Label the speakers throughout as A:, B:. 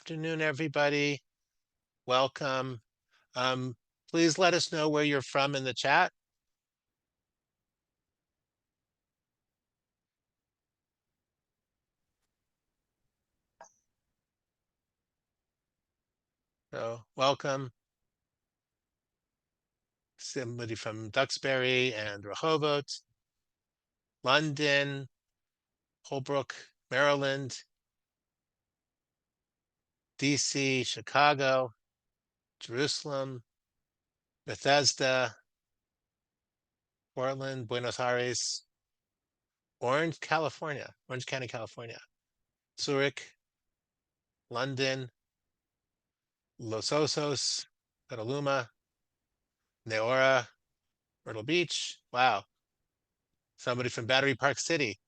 A: afternoon, everybody. Welcome. Um, Please let us know where you're from in the chat. So, welcome. Somebody from Duxbury and Rehoboth, London, Holbrook, Maryland, DC, Chicago, Jerusalem, Bethesda, Portland, Buenos Aires, Orange, California, Orange County, California, Zurich, London, Los Osos, Petaluma, Neora, Myrtle Beach. Wow. Somebody from Battery Park City.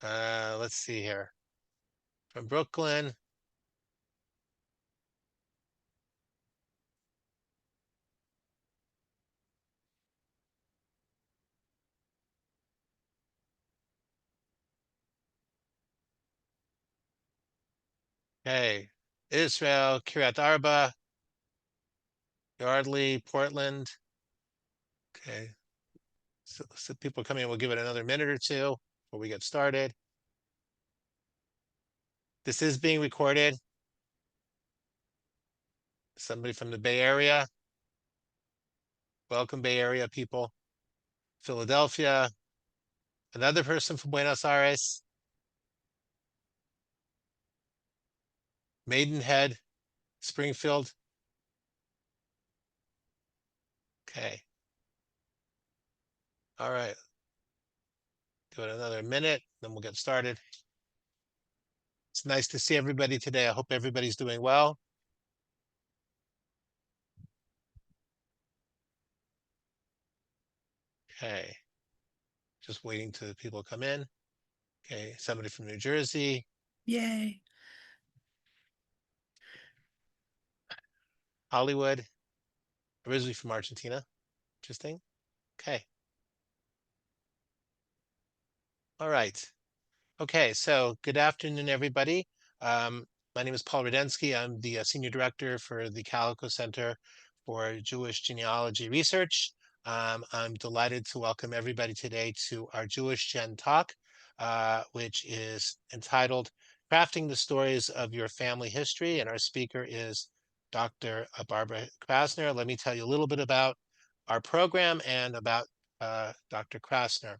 A: Let's see here. From Brooklyn. Hey, Israel, Kiryat Arba, Yardley, Portland. Okay. So people are coming in. We'll give it another minute or two before we get started. This is being recorded. Somebody from the Bay Area. Welcome, Bay Area people. Philadelphia. Another person from Buenos Aires. Maidenhead, Springfield. Okay. All right. Give it another minute, then we'll get started. It's nice to see everybody today. I hope everybody's doing well. Okay. Just waiting till people come in. Okay. Somebody from New Jersey.
B: Yay.
A: Hollywood. Originally from Argentina. Interesting. Okay. All right. Okay. So good afternoon, everybody. My name is Paul Rudensky. I'm the Senior Director for the Calico Center for Jewish Genealogy Research. I'm delighted to welcome everybody today to our Jewish Gen Talk, which is entitled Crafting the Stories of Your Family History. And our speaker is Dr. Barbara Krasner. Let me tell you a little bit about our program and about Dr. Krasner.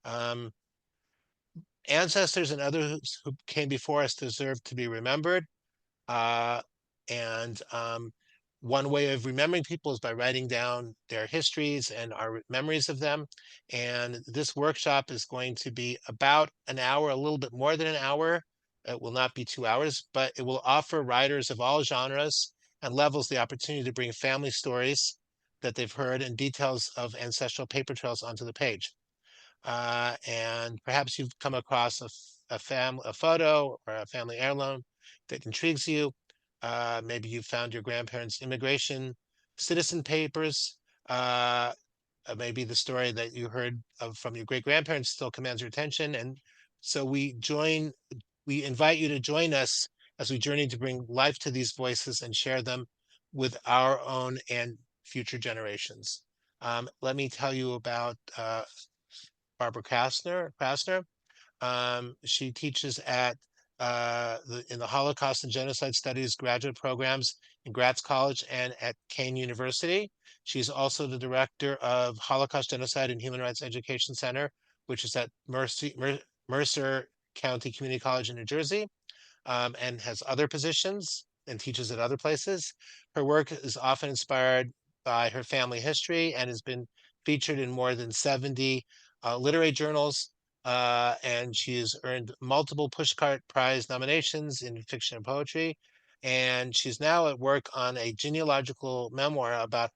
A: Um, Ancestors and others who came before us deserve to be remembered. Uh, and One way of remembering people is by writing down their histories and our memories of them. And this workshop is going to be about an hour, a little bit more than an hour. It will not be 2 hours, but it will offer writers of all genres and levels the opportunity to bring family stories that they've heard and details of ancestral paper trails onto the page. And perhaps you've come across a photo or a family heirloom that intrigues you. Maybe you found your grandparents' immigration citizen papers. Uh, Maybe the story that you heard from your great grandparents still commands your attention. And so we invite you to join us as we journey to bring life to these voices and share them with our own and future generations. Let me tell you about Barbara Krasner. She teaches at in the Holocaust and Genocide Studies graduate programs in Gratz College and at Kane University. She's also the director of Holocaust, Genocide, and Human Rights Education Center, which is at Mercer County Community College in New Jersey, and has other positions and teaches at other places. Her work is often inspired by her family history and has been featured in more than 70 literary journals. And she has earned multiple Pushcart Prize nominations in fiction and poetry. And she's now at work on a genealogical memoir about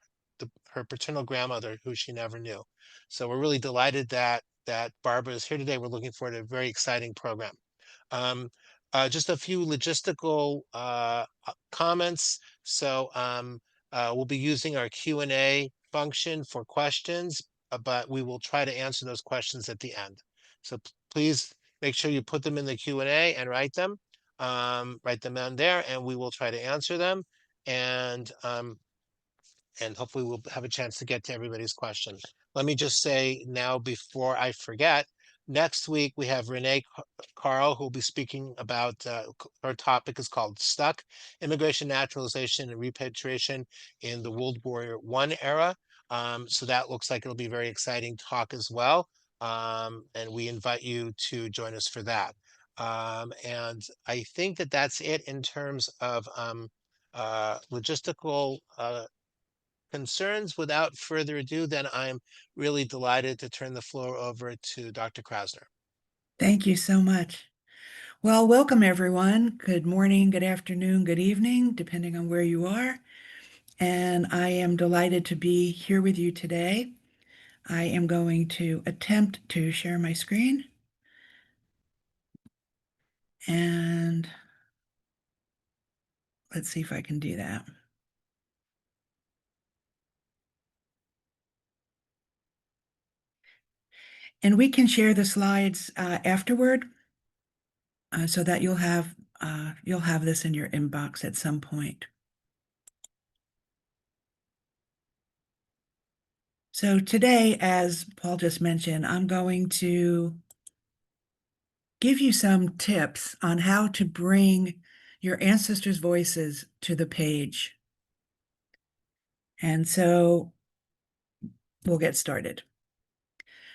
A: her paternal grandmother, who she never knew. So we're really delighted that Barbara is here today. We're looking forward to a very exciting program. Um, just a few logistical comments. We'll be using our Q&A function for questions, but we will try to answer those questions at the end. So please make sure you put them in the Q&A and write them. write them down there, and we will try to answer them. And hopefully we'll have a chance to get to everybody's questions. Let me just say now before I forget, next week we have Renee Carl who will be speaking about, her topic is called Stuck, Immigration, Naturalization, and Repatriation in the World War I era. So that looks like it'll be a very exciting talk as well. And we invite you to join us for that. And I think that that's it in terms of logistical concerns. Without further ado, then I'm really delighted to turn the floor over to Dr. Krasner.
B: Thank you so much. Well, welcome everyone. Good morning, good afternoon, good evening, depending on where you are. And I am delighted to be here with you today. I am going to attempt to share my screen. And let's see if I can do that. And we can share the slides afterward so that you'll have this in your inbox at some point. So today, as Paul just mentioned, I'm going to give you some tips on how to bring your ancestors' voices to the page. And so we'll get started.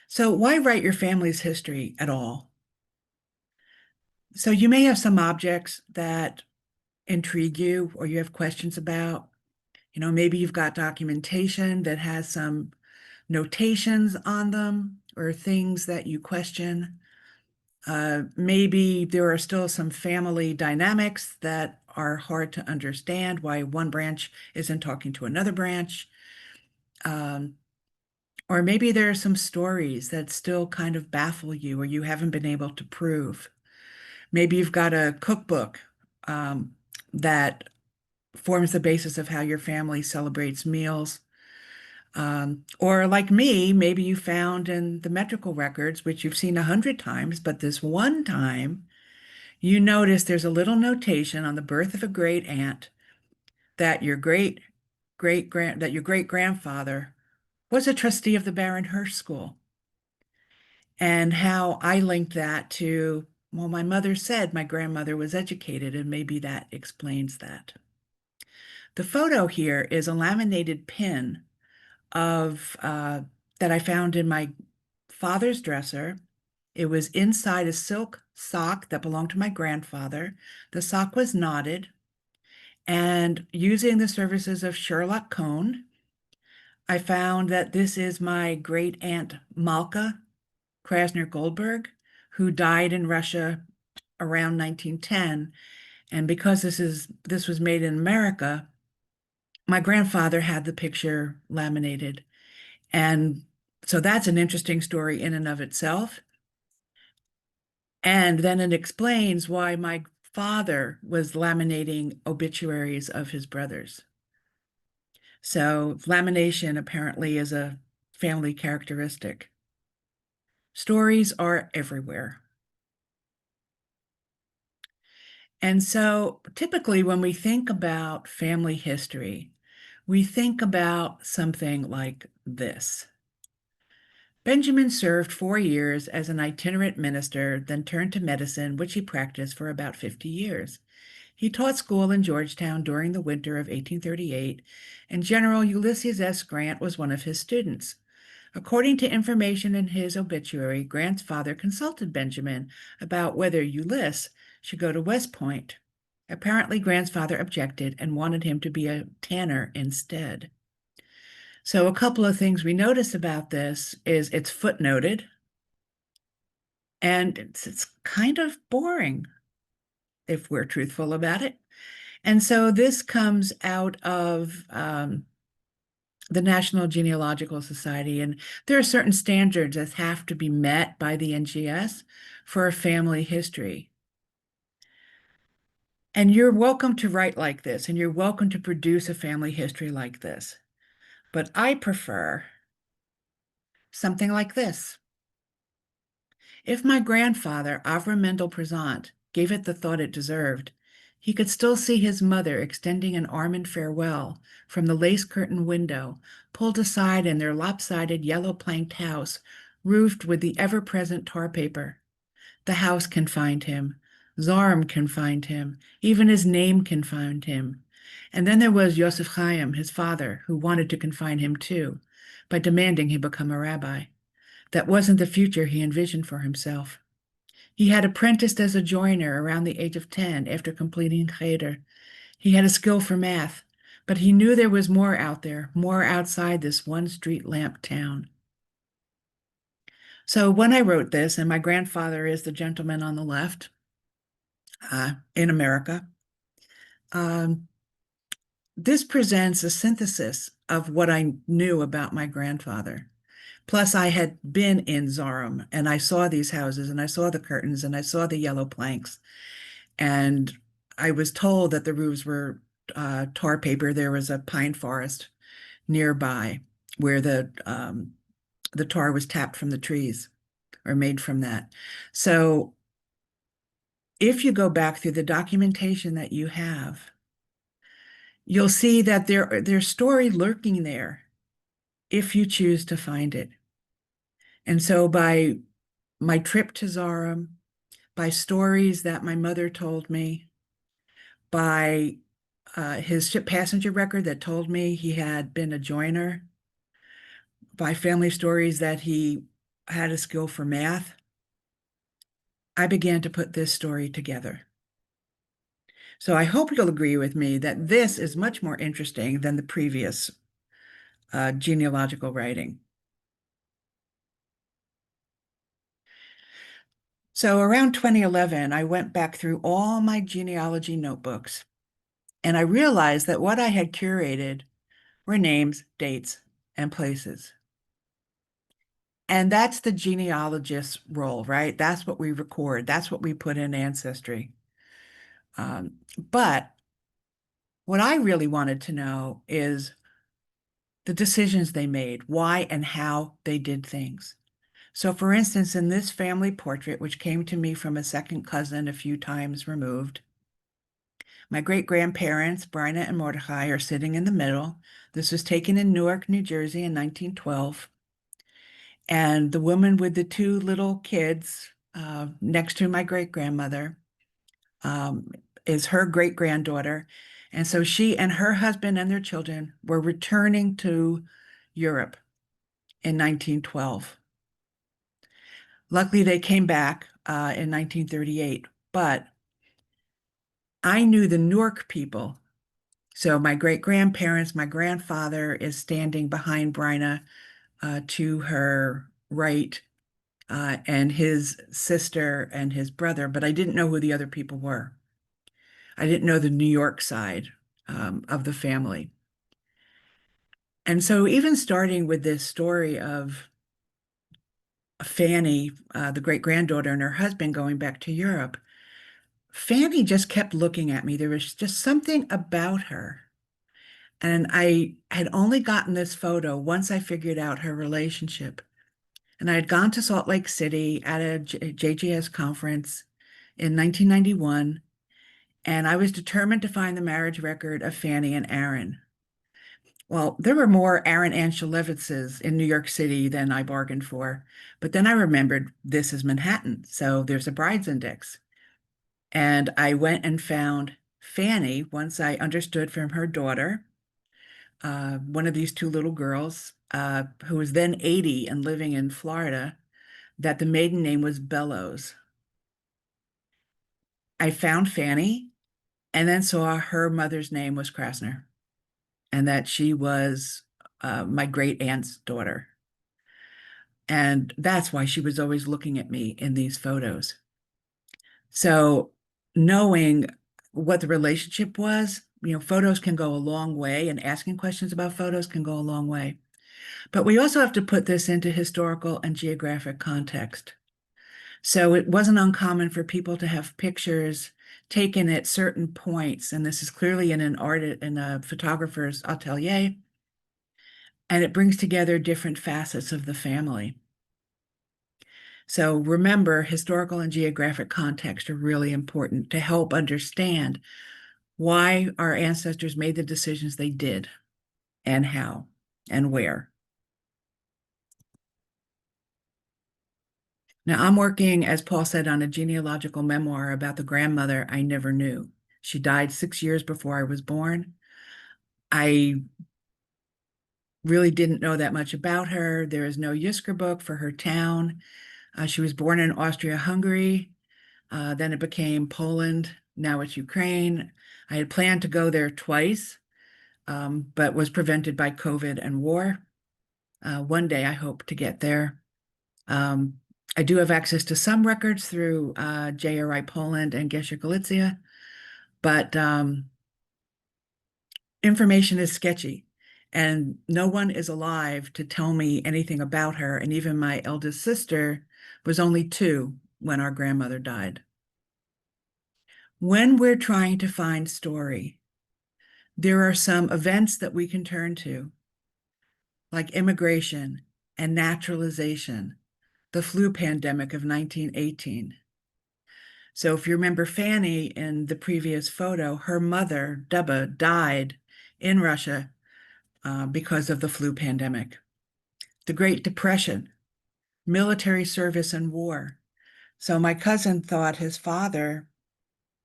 B: So why write your family's history at all? So you may have some objects that intrigue you or you have questions about. You know, maybe you've got documentation that has some notations on them or things that you question. Maybe there are still some family dynamics that are hard to understand, why one branch isn't talking to another branch. Or maybe there are some stories that still kind of baffle you or you haven't been able to prove. Maybe you've got a cookbook that forms the basis of how your family celebrates meals. Or like me, maybe you found in the metrical records, which you've seen 100 times, but this one time you notice there's a little notation on the birth of a great aunt that your great grandfather was a trustee of the Baron Hirsch School. And how I linked that to, well, my mother said my grandmother was educated, and maybe that explains that. The photo here is a laminated pin of that I found in my father's dresser. It was inside a silk sock that belonged to my grandfather. The sock was knotted, and using the services of Sherlock Cohn, I found that this is my great aunt Malka Krasner Goldberg, who died in Russia around 1910. And because this was made in America, my grandfather had the picture laminated. And so that's an interesting story in and of itself. And then it explains why my father was laminating obituaries of his brothers. So lamination apparently is a family characteristic. Stories are everywhere. And so typically when we think about family history, we think about something like this. Benjamin served 4 years as an itinerant minister, then turned to medicine, which he practiced for about 50 years. He taught school in Georgetown during the winter of 1838, and General Ulysses S. Grant was one of his students. According to information in his obituary, Grant's father consulted Benjamin about whether Ulysses should go to West Point. Apparently, Grant's father objected and wanted him to be a tanner instead. So a couple of things we notice about this is it's footnoted, and it's kind of boring if we're truthful about it. And so this comes out of the National Genealogical Society, and there are certain standards that have to be met by the NGS for a family history. And you're welcome to write like this, and you're welcome to produce a family history like this. But I prefer something like this. If my grandfather, Avram Mendel Present, gave it the thought it deserved. He could still see his mother extending an arm in farewell from the lace curtain window, pulled aside in their lopsided yellow planked house, roofed with the ever present tar paper. The house can find him. Zoram can find him. Even his name can find him. And then there was Yosef Chaim, his father, who wanted to confine him too, by demanding he become a rabbi. That wasn't the future he envisioned for himself. He had apprenticed as a joiner around the age of 10 after completing cheder. He had a skill for math, but he knew there was more out there, more outside this one street lamp town. So when I wrote this, and my grandfather is the gentleman on the left in America, um, this presents a synthesis of what I knew about my grandfather. Plus, I had been in Zoram and I saw these houses and I saw the curtains and I saw the yellow planks. And I was told that the roofs were tar paper. There was a pine forest nearby where the tar was tapped from the trees or made from that. So if you go back through the documentation that you have, you'll see that there's story lurking there if you choose to find it. And so by my trip to Zarum, by stories that my mother told me, by his ship passenger record that told me he had been a joiner, by family stories that he had a skill for math, I began to put this story together. So I hope you'll agree with me that this is much more interesting than the previous genealogical writing. So around 2011, I went back through all my genealogy notebooks, and I realized that what I had curated were names, dates, and places. And that's the genealogist's role, right? That's what we record. That's what we put in Ancestry. But what I really wanted to know is the decisions they made, why and how they did things. So, for instance, in this family portrait, which came to me from a second cousin a few times removed, my great-grandparents, Bryna and Mordecai, are sitting in the middle. This was taken in Newark, New Jersey in 1912. And the woman with the two little kids next to my great-grandmother is her great-granddaughter. And so she and her husband and their children were returning to Europe in 1912. Luckily, they came back in 1938, but I knew the Newark people. So my great-grandparents, my grandfather is standing behind Bryna to her right, and his sister and his brother, but I didn't know who the other people were. I didn't know the New York side of the family. And so even starting with this story of Fanny, the great-granddaughter, and her husband going back to Europe, Fanny just kept looking at me. There was just something about her. And I had only gotten this photo once I figured out her relationship. And I had gone to Salt Lake City at a JGS conference in 1991, and I was determined to find the marriage record of Fanny and Aaron. Well, there were more Aaron Anshelevitzes in New York City than I bargained for. But then I remembered this is Manhattan, so there's a bride's index. And I went and found Fanny once I understood from her daughter, one of these two little girls, who was then 80 and living in Florida, that the maiden name was Bellows. I found Fanny and then saw her mother's name was Krasner and that she was my great aunt's daughter. And that's why she was always looking at me in these photos. So knowing what the relationship was, photos can go a long way, and asking questions about photos can go a long way. But we also have to put this into historical and geographic context. So it wasn't uncommon for people to have pictures taken at certain points, and this is clearly in a photographer's atelier, and it brings together different facets of the family. So remember, historical and geographic context are really important to help understand why our ancestors made the decisions they did and how and where. Now, I'm working, as Paul said, on a genealogical memoir about the grandmother I never knew. She died 6 years before I was born. I really didn't know that much about her. There is no Yisker book for her town. She was born in Austria-Hungary. Then it became Poland. Now it's Ukraine. I had planned to go there twice, but was prevented by COVID and war. One day I hope to get there. Um, I do have access to some records through JRI Poland and Gesher Galicia, but information is sketchy, and no one is alive to tell me anything about her. And even my eldest sister was only 2 when our grandmother died. When we're trying to find story, there are some events that we can turn to, like immigration and naturalization, the flu pandemic of 1918. So if you remember Fanny in the previous photo, her mother, Dubba, died in Russia because of the flu pandemic. The Great Depression, military service and war. So my cousin thought his father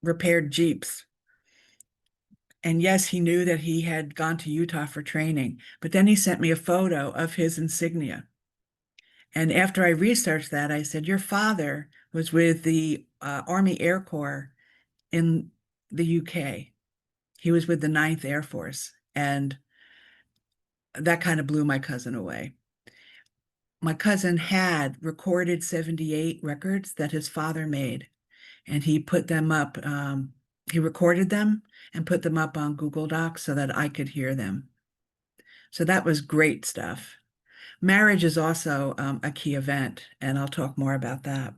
B: repaired Jeeps. And yes, he knew that he had gone to Utah for training, but then he sent me a photo of his insignia. And after I researched that, I said, your father was with the Army Air Corps in the UK. He was with the Ninth Air Force. And that kind of blew my cousin away. My cousin had recorded 78 records that his father made, and he put them up. He recorded them and put them up on Google Docs so that I could hear them. So that was great stuff. Marriage is also a key event, and I'll talk more about that.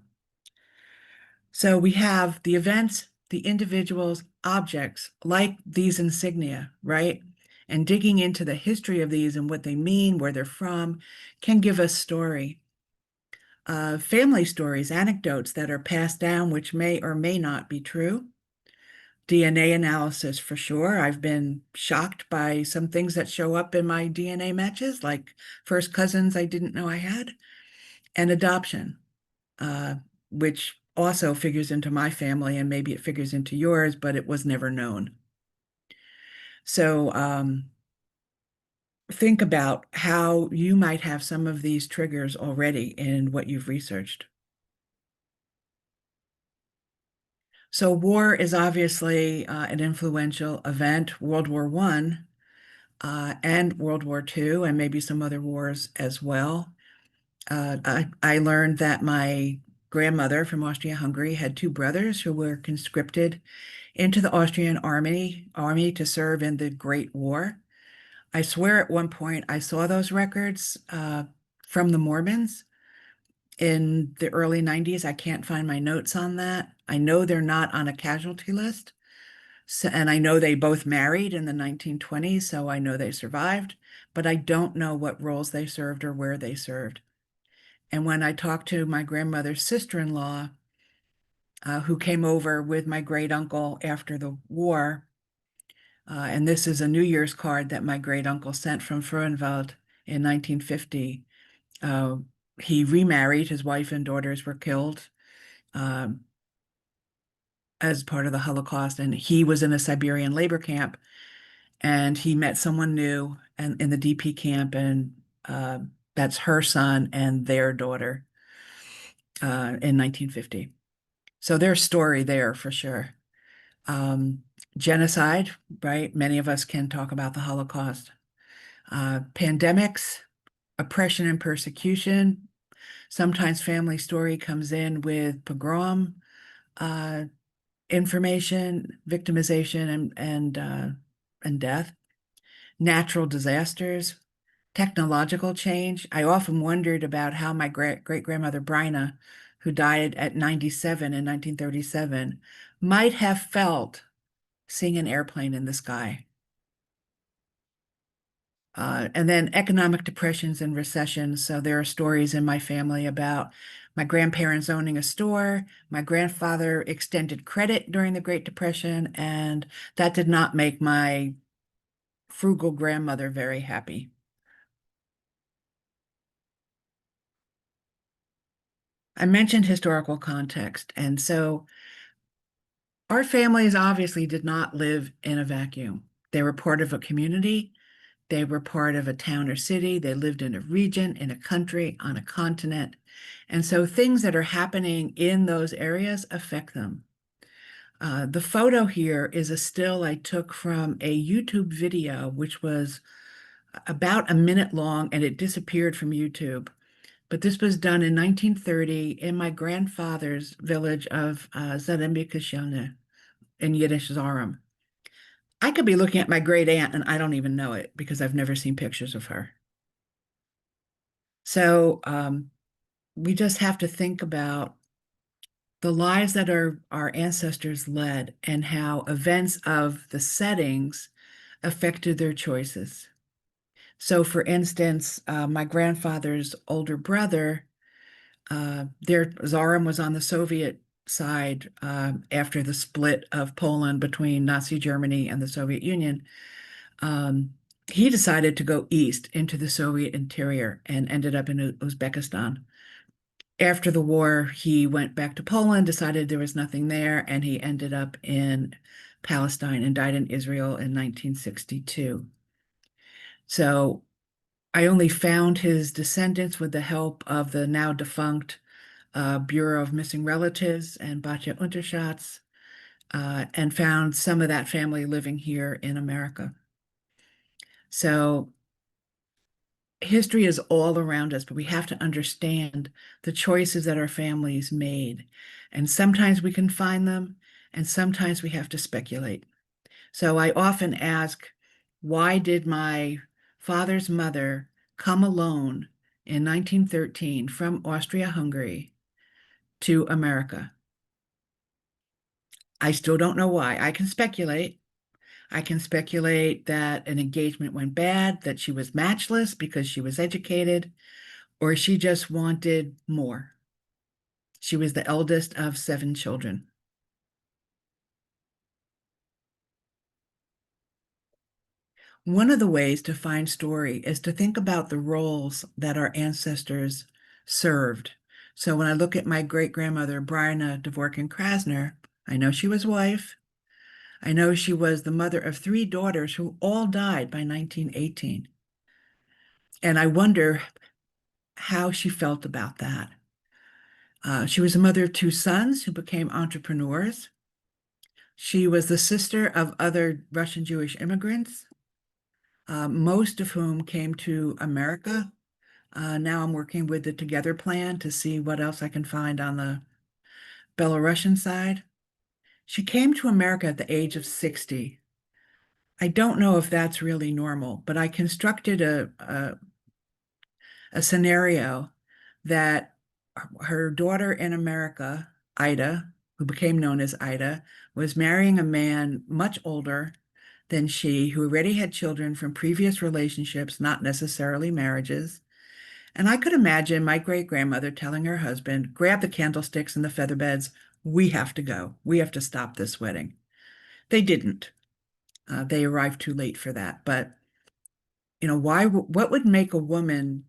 B: So we have the events, the individuals, objects like these insignia, right? And digging into the history of these and what they mean, where they're from, can give us story. Family stories, anecdotes that are passed down, which may or may not be true. DNA analysis for sure. I've been shocked by some things that show up in my DNA matches, like first cousins I didn't know I had, and adoption, uh, which also figures into my family, and maybe it figures into yours, but it was never known. So think about how you might have some of these triggers already in what you've researched. So war is obviously an influential event. World War I and World War II, and maybe some other wars as well. I learned that my grandmother from Austria-Hungary had 2 brothers who were conscripted into the Austrian army to serve in the Great War. I swear at one point I saw those records from the Mormons in the early 90s. I can't find my notes on that. I know they're not on a casualty list. So, and I know they both married in the 1920s, so I know they survived, but I don't know what roles they served or where they served. And when I talked to my grandmother's sister-in-law, who came over with my great uncle after the war, and this is a New Year's card that my great uncle sent from Frauenwald in 1950. Uh, he remarried, his wife and daughters were killed um, as part of the Holocaust, and he was in a Siberian labor camp, and he met someone new and in the DP camp, and that's her son and their daughter in 1950. So there's story there for sure. Um, Genocide, right? Many of us can talk about the Holocaust. Pandemics, oppression and persecution. Sometimes family story comes in with pogrom uh, information, victimization, and death. Natural disasters, technological change. I often wondered about how my great-grandmother Bryna, who died at 97 in 1937, might have felt seeing an airplane in the sky. And then economic depressions and recessions. So there are stories in my family about my grandparents owning a store. My grandfather extended credit during the Great Depression, and that did not make my frugal grandmother very happy. I mentioned historical context, and so our families obviously did not live in a vacuum. They were part of a community. They were part of a town or city. They lived in a region, in a country, on a continent. And so things that are happening in those areas affect them. The photo here is a still I took from a YouTube video, which was about a minute long, and it disappeared from YouTube. But this was done in 1930 in my grandfather's village of Zarebekashane in Yiddish Zarum. I could be looking at my great aunt and I don't even know it because I've never seen pictures of her. So we just have to think about the lives that our ancestors led and how events of the settings affected their choices. So, for instance, my grandfather's older brother, Zarim was on the Soviet side after the split of Poland between Nazi Germany and the Soviet Union. Um, he decided to go east into the Soviet interior and ended up in Uzbekistan. After the war, he went back to Poland, decided there was nothing there, and he ended up in Palestine and died in Israel in 1962. So I only found his descendants with the help of the now defunct Bureau of Missing Relatives and Batya Unterschatz, and found some of that family living here in America. So history is all around us, but we have to understand the choices that our families made. And sometimes we can find them, and sometimes we have to speculate. So I often ask, why did my father's mother come alone in 1913 from Austria-Hungary to America? I still don't know why. I can speculate. I can speculate that an engagement went bad, that she was matchless because she was educated, or she just wanted more. She was the eldest of 7 children. One of the ways to find story is to think about the roles that our ancestors served. So when I look at my great-grandmother, Bryna Dvorkin Krasner, I know she was wife. I know she was the mother of 3 daughters who all died by 1918. And I wonder how she felt about that. She was a mother of 2 sons who became entrepreneurs. She was the sister of other Russian Jewish immigrants, most of whom came to America. Now I'm working with the Together Plan to see what else I can find on the Belarusian side. She came to America at the age of 60. I don't know if that's really normal, but I constructed a scenario that her daughter in America, Ida, who became known as Ida, was marrying a man much older than she, who already had children from previous relationships, not necessarily marriages. And I could imagine my great-grandmother telling her husband, grab the candlesticks and the feather beds. We have to go. We have to stop this wedding. They didn't. They arrived too late for that. But, what would make a woman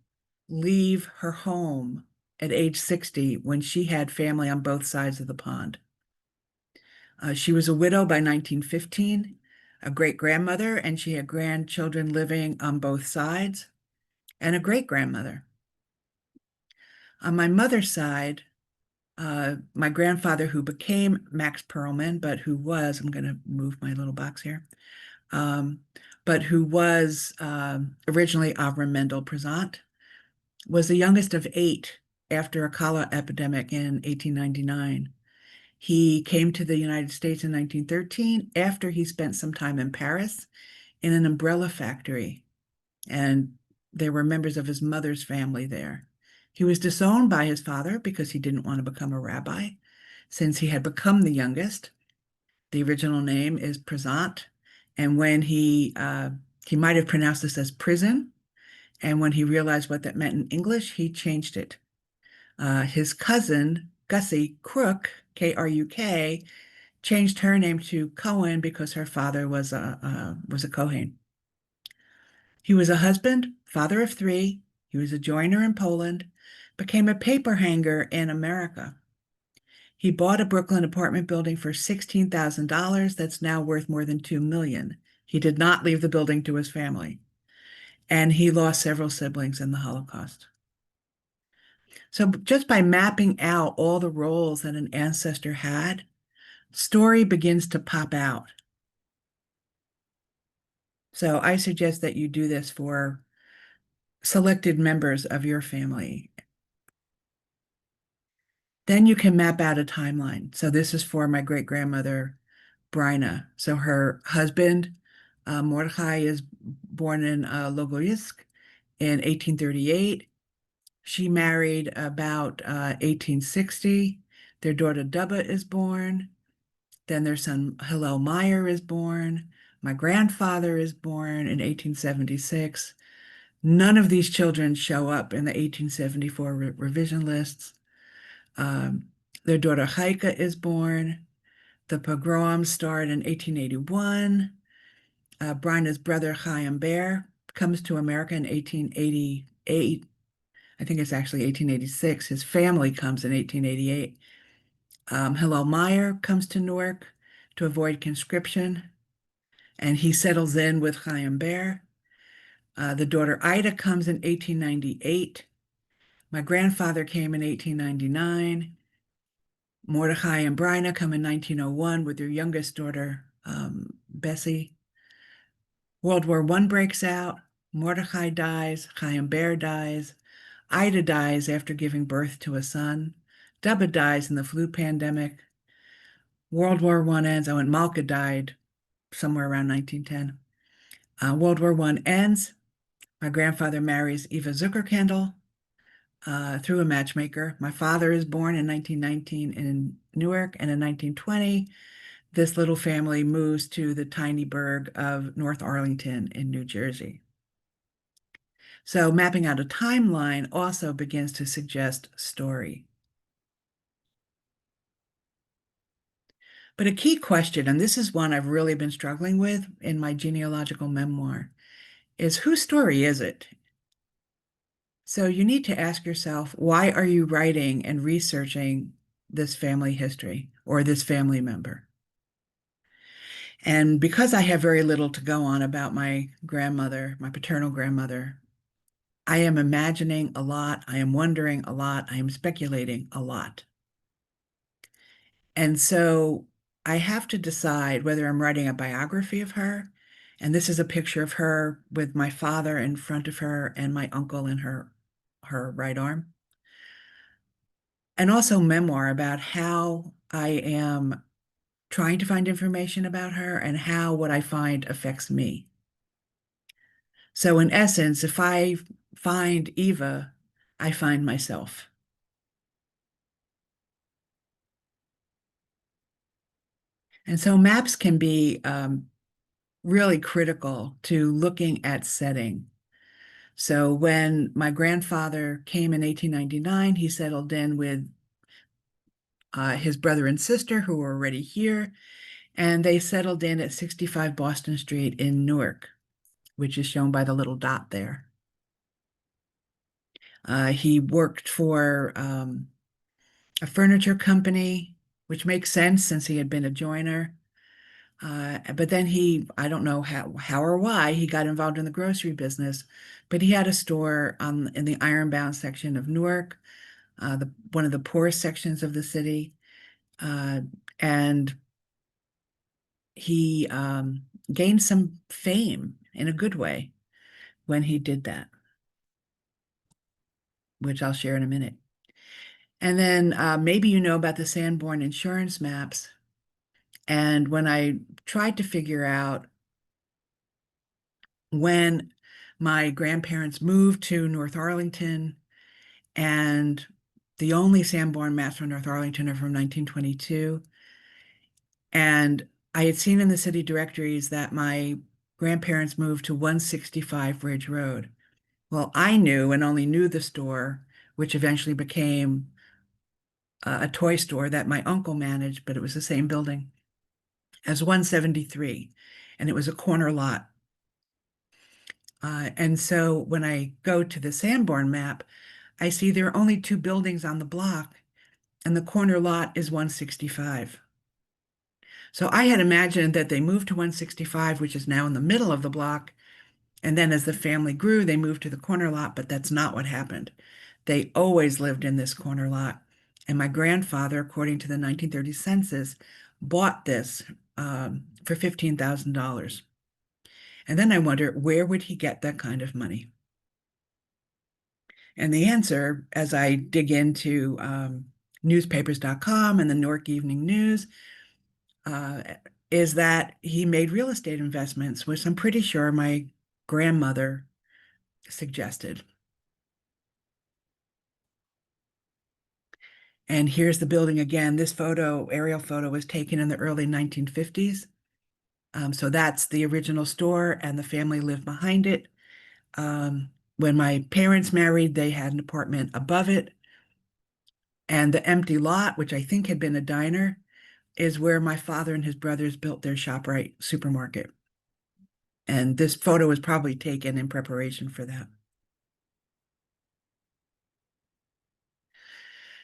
B: leave her home at age 60 when she had family on both sides of the pond? She was a widow by 1915, a great-grandmother, and she had grandchildren living on both sides, and a great-grandmother. On my mother's side, my grandfather, who became Max Perlman, but who was, I'm going to move my little box here, but who was originally Avram Mendel Prezant, was the youngest of 8 after a cholera epidemic in 1899. He came to the United States in 1913 after he spent some time in Paris in an umbrella factory, and there were members of his mother's family there. He was disowned by his father because he didn't want to become a rabbi, since he had become the youngest. The original name is Prezant, and when he might have pronounced this as prison, and when he realized what that meant in English, he changed it. His cousin, Gussie Crook, Kruk, changed her name to Cohen because her father was a Kohen. He was a husband, father of three. He was a joiner in Poland, became a paper hanger in America. He bought a Brooklyn apartment building for $16,000 that's now worth more than $2 million. He did not leave the building to his family, and he lost several siblings in the Holocaust. So just by mapping out all the roles that an ancestor had, story begins to pop out. So I suggest that you do this for selected members of your family. Then you can map out a timeline. So this is for my great-grandmother, Bryna. So her husband, Mordechai, is born in Logoysk in 1838. She married about 1860. Their daughter Dubba is born. Then their son Hillel Meyer is born. My grandfather is born in 1876. None of these children show up in the 1874 revision lists. Um, their daughter Heike is born. The pogroms start in 1881. Bryna's brother Chaim Ber comes to America in 1888. I think it's actually 1886. His family comes in 1888. Hillel Meyer comes to Newark to avoid conscription, and he settles in with Chaim Ber. The daughter Ida comes in 1898. My grandfather came in 1899. Mordechai and Bryna come in 1901 with their youngest daughter, Bessie. World War I breaks out. Mordechai dies. Chaim Ber dies. Ida dies after giving birth to a son. Dubba dies in the flu pandemic. World War I ends. Oh, and Malka died somewhere around 1910. World War I ends. My grandfather marries Eva Zuckerkandel through a matchmaker. My father is born in 1919 in Newark, and in 1920, this little family moves to the tiny burg of North Arlington in New Jersey. So mapping out a timeline also begins to suggest story. But a key question, and this is one I've really been struggling with in my genealogical memoir, is whose story is it? So you need to ask yourself, why are you writing and researching this family history or this family member? And because I have very little to go on about my grandmother, my paternal grandmother, I am imagining a lot, I am wondering a lot, I am speculating a lot. And so I have to decide whether I'm writing a biography of her, and this is a picture of her with my father in front of her and my uncle in her right arm. And also memoir about how I am trying to find information about her and how what I find affects me. So in essence, if I find Eva, I find myself. And so maps can be really critical to looking at setting. So when my grandfather came in 1899, he settled in with his brother and sister who were already here, and they settled in at 65 Boston Street in Newark, which is shown by the little dot there. He worked for a furniture company, which makes sense since he had been a joiner. But then I don't know how or why, he got involved in the grocery business, but he had a store in the Ironbound section of Newark, one of the poorest sections of the city. And he gained some fame in a good way when he did that, which I'll share in a minute. And then maybe you know about the Sanborn insurance maps. And when I tried to figure out when my grandparents moved to North Arlington, and the only Sanborn maps from North Arlington are from 1922. And I had seen in the city directories that my grandparents moved to 165 Ridge Road. Well, I knew and only knew the store which eventually became a toy store that my uncle managed, but it was the same building as 173, and it was a corner lot. And so when I go to the Sanborn map, I see there are only two buildings on the block, and the corner lot is 165. So I had imagined that they moved to 165, which is now in the middle of the block. And then as the family grew, they moved to the corner lot, but that's not what happened. They always lived in this corner lot. And my grandfather, according to the 1930 census, bought this for $15,000. And then I wonder, where would he get that kind of money? And the answer, as I dig into newspapers.com and the Newark Evening News, uh, is that he made real estate investments, which I'm pretty sure my grandmother suggested. And here's the building again. This photo, aerial photo, was taken in the early 1950s. So that's the original store, and the family lived behind it. When my parents married, they had an apartment above it. And the empty lot, which I think had been a diner, is where my father and his brothers built their ShopRite supermarket. And this photo was probably taken in preparation for that.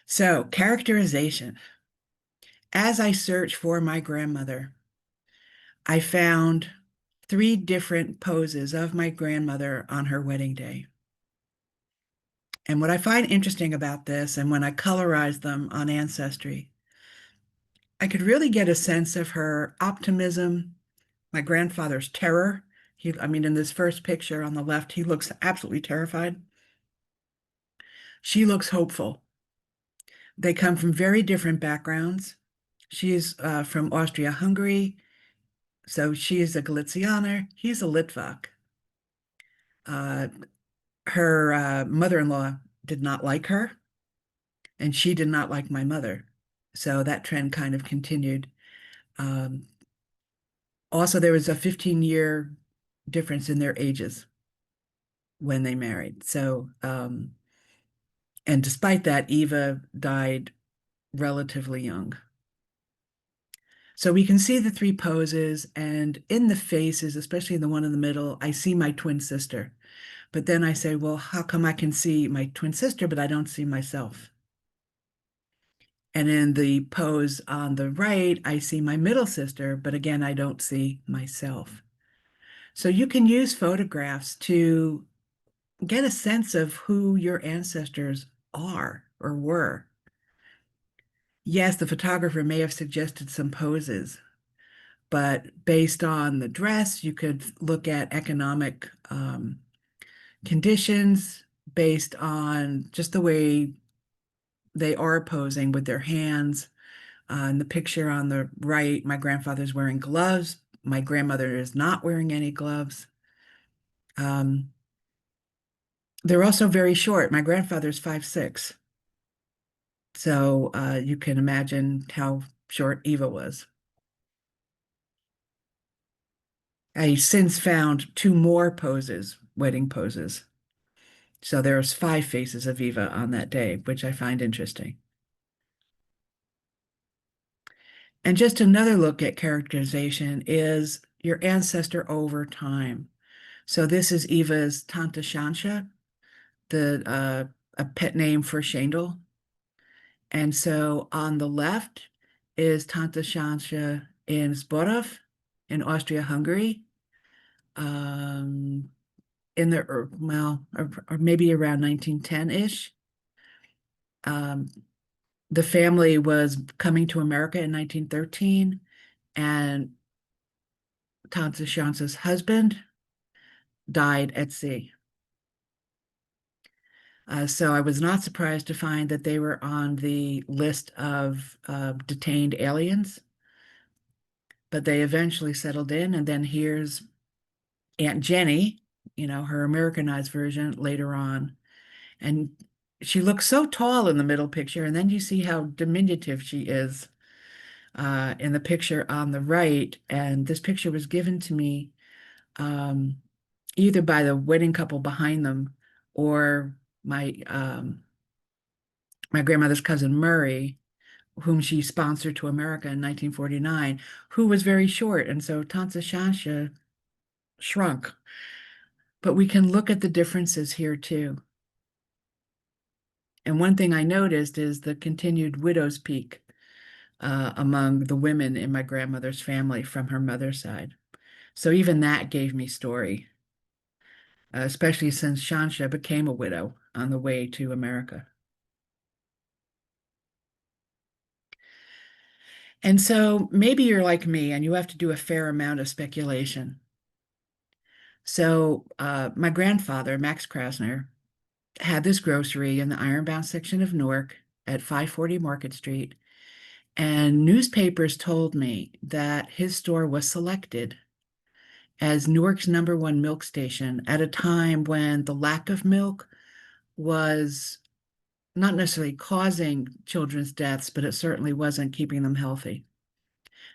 B: So, characterization. As I searched for my grandmother, I found three different poses of my grandmother on her wedding day. And what I find interesting about this, and when I colorized them on Ancestry, I could really get a sense of her optimism, my grandfather's terror. I mean, in this first picture on the left, he looks absolutely terrified. She looks hopeful. They come from very different backgrounds. She's from Austria-Hungary, so she is a Galicianer. He's a Litvak. Uh, her mother-in-law did not like her, and she did not like my mother. So that trend kind of continued. Um, Also, there was a 15-year difference in their ages when they married. So, and despite that, Eva died relatively young. So we can see the three poses, and in the faces, especially the one in the middle, I see my twin sister. But then I say, well, how come I can see my twin sister, but I don't see myself? And in the pose on the right, I see my middle sister, but again, I don't see myself. So you can use photographs to get a sense of who your ancestors are or were. Yes, the photographer may have suggested some poses, but based on the dress, you could look at economic conditions based on just the way they are posing with their hands. In the picture on the right, my grandfather's wearing gloves. My grandmother is not wearing any gloves. Um, they're also very short. My grandfather's 5'6". So you can imagine how short Eva was. I since found two more poses, wedding poses. So there's five faces of Eva on that day, which I find interesting. And just another look at characterization is your ancestor over time. So this is Eva's Tante Shansha, a pet name for Shandel. And so on the left is Tante Shansha in Zborov in Austria-Hungary. Um, in the well, or maybe around 1910-ish. Um, the family was coming to America in 1913, and Tante Chance's husband died at sea. So I was not surprised to find that they were on the list of detained aliens, but they eventually settled in. And then here's Aunt Jenny, her Americanized version later on. And she looks so tall in the middle picture, and then you see how diminutive she is in the picture on the right. And this picture was given to me either by the wedding couple behind them or my my grandmother's cousin Murray, whom she sponsored to America in 1949, who was very short. And so Tante Shansha shrunk. But we can look at the differences here too. And one thing I noticed is the continued widow's peak among the women in my grandmother's family from her mother's side. So even that gave me story, especially since Shansha became a widow on the way to America. And so maybe you're like me and you have to do a fair amount of speculation. So my grandfather, Max Krasner, had this grocery in the Ironbound section of Newark at 540 Market Street. And newspapers told me that his store was selected as Newark's #1 milk station at a time when the lack of milk was not necessarily causing children's deaths, but it certainly wasn't keeping them healthy.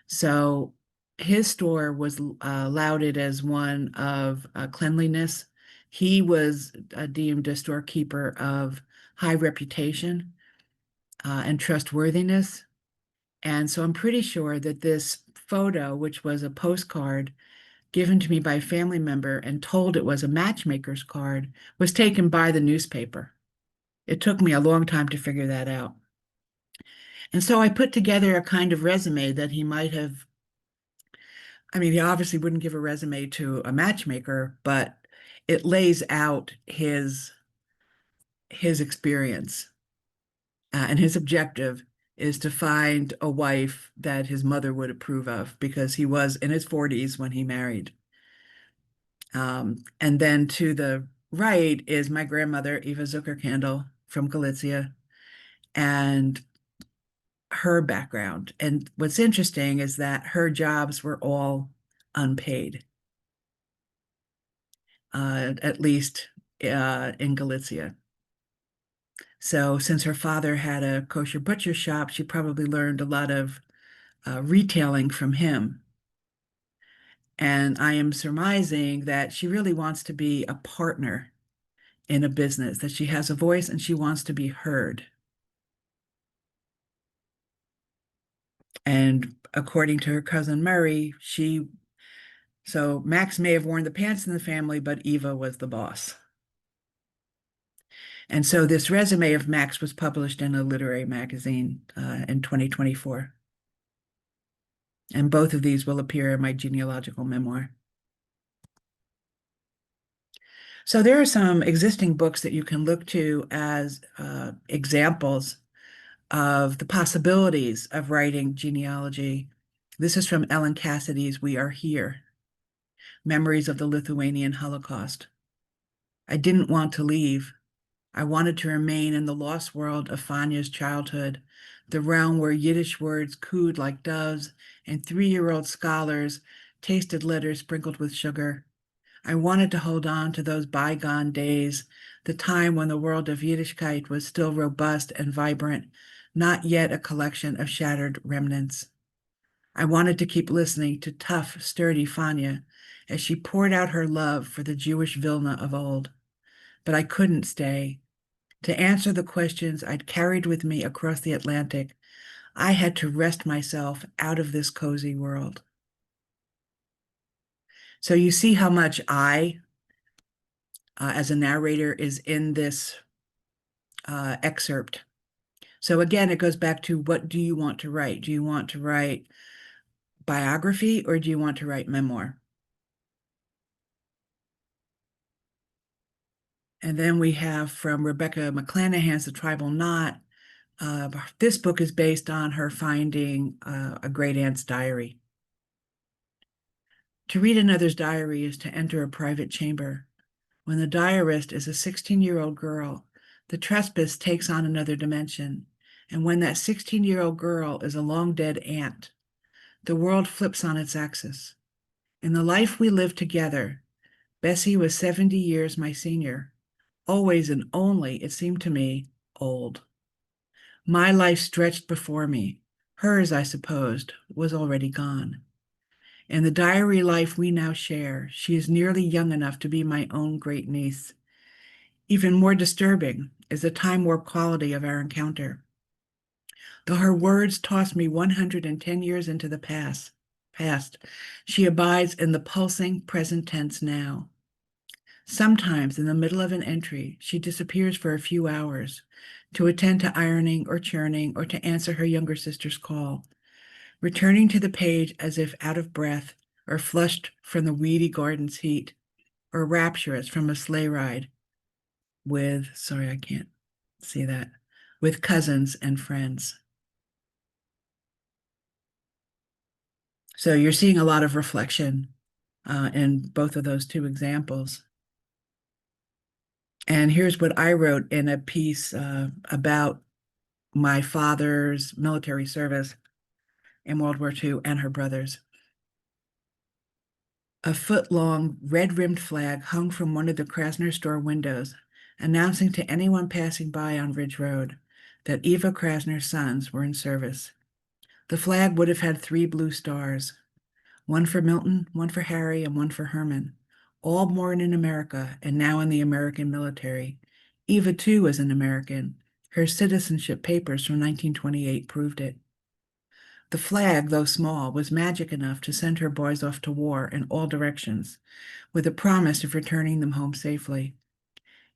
B: So his store was lauded as one of cleanliness. He was deemed a storekeeper of high reputation and trustworthiness. And so I'm pretty sure that this photo, which was a postcard given to me by a family member and told it was a matchmaker's card, was taken by the newspaper. It took me a long time to figure that out. And so I put together a kind of resume that he might have. I mean, he obviously wouldn't give a resume to a matchmaker, but it lays out his experience. And his objective is to find a wife that his mother would approve of because he was in his 40s when he married. And then to the right is my grandmother, Eva Zuckerkandel from Galicia, and her background. And what's interesting is that her jobs were all unpaid, at least in Galicia. So since her father had a kosher butcher shop, she probably learned a lot of retailing from him. And I am surmising that she really wants to be a partner in a business, that she has a voice and she wants to be heard. And according to her cousin Murray, so Max may have worn the pants in the family, but Eva was the boss. And so this resume of Max was published in a literary magazine in 2024. And both of these will appear in my genealogical memoir. So there are some existing books that you can look to as examples of the possibilities of writing genealogy. This is from Ellen Cassidy's We Are Here, Memories of the Lithuanian Holocaust. I didn't want to leave. I wanted to remain in the lost world of Fanya's childhood, the realm where Yiddish words cooed like doves and 3-year-old scholars tasted letters sprinkled with sugar. I wanted to hold on to those bygone days, the time when the world of Yiddishkeit was still robust and vibrant, not yet a collection of shattered remnants. I wanted to keep listening to tough, sturdy Fanya as she poured out her love for the Jewish Vilna of old. But I couldn't stay. To answer the questions I'd carried with me across the Atlantic, I had to wrest myself out of this cozy world. So you see how much I, as a narrator, is in this excerpt. So again, it goes back to what do you want to write? Do you want to write biography or do you want to write memoir? And then we have from Rebecca McClanahan's The Tribal Knot. This book is based on her finding a great aunt's diary. To read another's diary is to enter a private chamber. When the diarist is a 16-year-old girl, the trespass takes on another dimension. And when that 16-year-old girl is a long-dead aunt, the world flips on its axis. In the life we lived together, Bessie was 70 years my senior, always and only, it seemed to me, old. My life stretched before me. Hers, I supposed, was already gone. In the diary life we now share, she is nearly young enough to be my own great niece. Even more disturbing is the time warp quality of our encounter. Though her words toss me 110 years into the past, she abides in the pulsing present tense now. Sometimes, in the middle of an entry, she disappears for a few hours to attend to ironing or churning or to answer her younger sister's call, returning to the page as if out of breath or flushed from the weedy garden's heat or rapturous from a sleigh ride with, sorry, I can't see that, with cousins and friends. So you're seeing a lot of reflection in both of those two examples. And here's what I wrote in a piece about my father's military service in World War II and her brother's. A foot-long, red-rimmed flag hung from one of the Krasner store windows, announcing to anyone passing by on Ridge Road that Eva Krasner's sons were in service. The flag would have had 3 blue stars, one for Milton, one for Harry, and one for Herman, all born in America and now in the American military. Eva, too, is an American. Her citizenship papers from 1928 proved it. The flag, though small, was magic enough to send her boys off to war in all directions, with a promise of returning them home safely.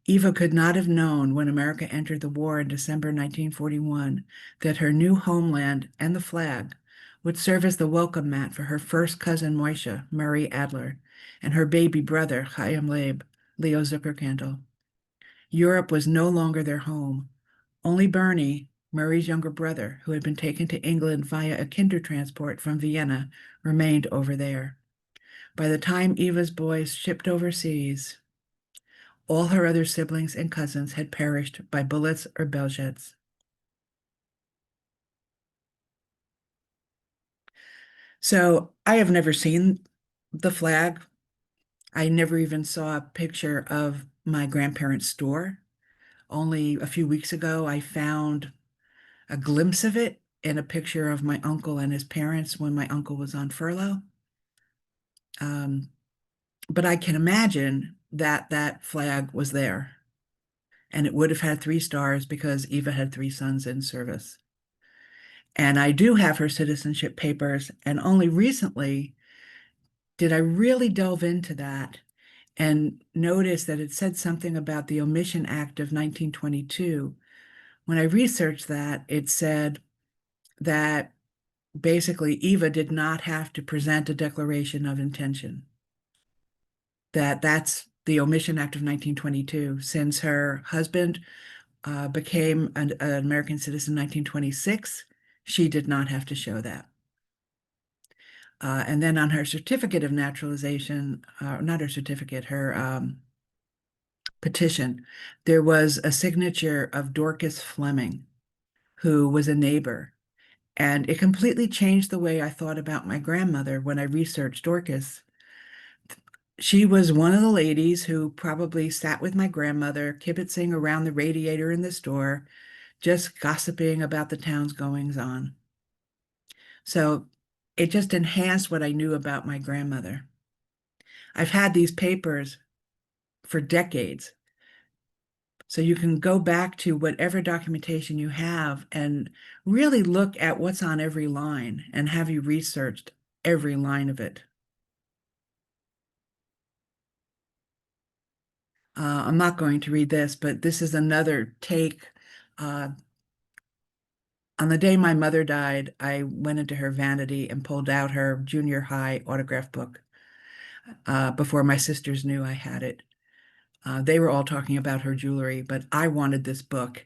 B: Eva could not have known when America entered the war in December 1941 that her new homeland and the flag would serve as the welcome mat for her first cousin Moisha, Murray Adler, and her baby brother, Chaim Leib, Leo Zuckerkandl. Europe was no longer their home. Only Bernie, Murray's younger brother, who had been taken to England via a kinder transport from Vienna, remained over there. By the time Eva's boys shipped overseas, all her other siblings and cousins had perished by bullets or bell jets. So I have never seen the flag. I never even saw a picture of my grandparents' store. Only a few weeks ago, I found a glimpse of it in a picture of my uncle and his parents when my uncle was on furlough. Um, but I can imagine that that flag was there, and it would have had 3 stars because Eva had 3 sons in service. And I do have her citizenship papers, and only recently did I really delve into that and notice that it said something about the Omission Act of 1922. When I researched that, it said that basically Eva did not have to present a declaration of intention. That's the Omission Act of 1922. Since her husband became an American citizen in 1926, she did not have to show that. And then on her certificate of naturalization, not her certificate, her petition, there was a signature of Dorcas Fleming, who was a neighbor. And it completely changed the way I thought about my grandmother when I researched Dorcas. She was one of the ladies who probably sat with my grandmother, kibitzing around the radiator in the store, just gossiping about the town's goings on. So it just enhanced what I knew about my grandmother. I've had these papers for decades. So you can go back to whatever documentation you have and really look at what's on every line and have you researched every line of it. I'm not going to read this, but this is another take. Uh, on the day my mother died, I went into her vanity and pulled out her junior high autograph book before my sisters knew I had it. They were all talking about her jewelry, but I wanted this book.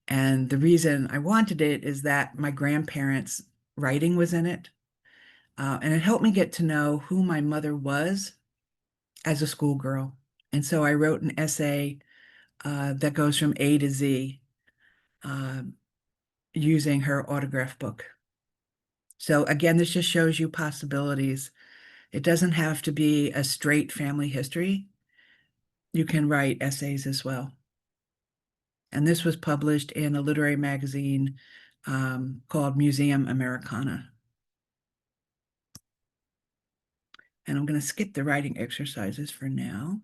B: And the reason I wanted it is that my grandparents' writing was in it. And it helped me get to know who my mother was as a schoolgirl. And so I wrote an essay that goes from A to Z uh, using her autograph book. So again, this just shows you possibilities. It doesn't have to be a straight family history. You can write essays as well. And this was published in a literary magazine called Museum Americana. And I'm going to skip the writing exercises for now.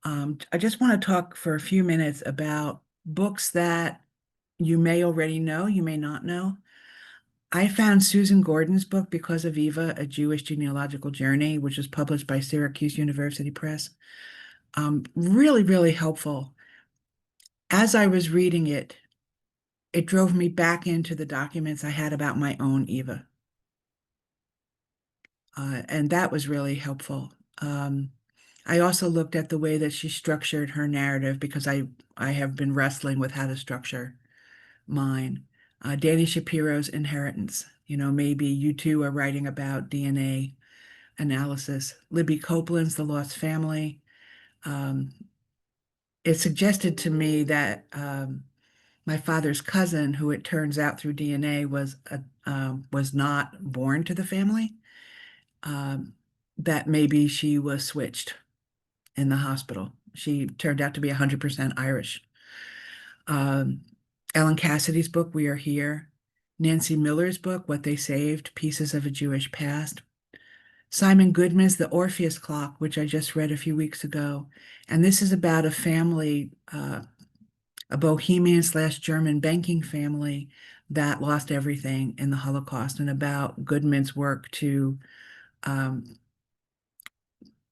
B: I just want to talk for a few minutes about books that you may already know, you may not know. I found Susan Gordon's book, Because of Eva, A Jewish Genealogical Journey, which was published by Syracuse University Press. Really, really helpful. As I was reading it, it drove me back into the documents I had about my own Eva. And that was really helpful. Um, I also looked at the way that she structured her narrative because I have been wrestling with how to structure mine. Danny Shapiro's Inheritance. Maybe you two are writing about DNA analysis. Libby Copeland's The Lost Family. Um, it suggested to me that my father's cousin, who it turns out through DNA was not born to the family, um, that maybe she was switched in the hospital. She turned out to be 100% Irish. Um, Ellen Cassidy's book, We Are Here. Nancy Miller's book, What They Saved, Pieces of a Jewish Past. Simon Goodman's The Orpheus Clock, which I just read a few weeks ago. And this is about a family, a Bohemian slash German banking family that lost everything in the Holocaust, and about Goodman's work um,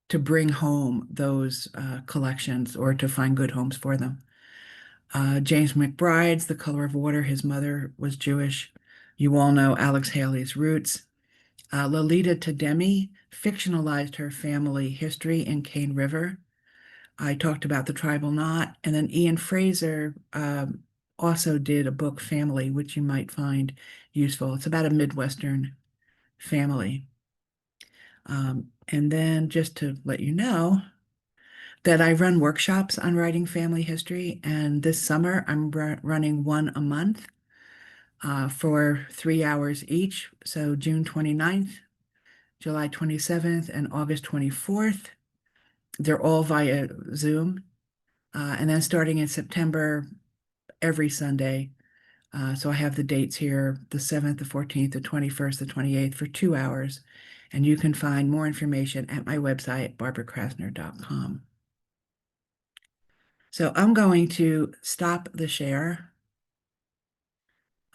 B: to bring home those collections or to find good homes for them. James McBride's The Color of Water. His mother was Jewish. You all know Alex Haley's Roots. Lolita Tademi fictionalized her family history in Cane River. I talked about the tribal knot. And then Ian Fraser also did a book, Family, which you might find useful. It's about a Midwestern family. And then just to let you know that I run workshops on writing family history. And this summer, I'm running one a month for 3 hours each. So June 29th, July 27th, and August 24th. They're all via Zoom. And then starting in September, every Sunday. So I have the dates here, the 7th, the 14th, the 21st, the 28th for 2 hours. And you can find more information at my website, barbarakrasner.com. So I'm going to stop the share.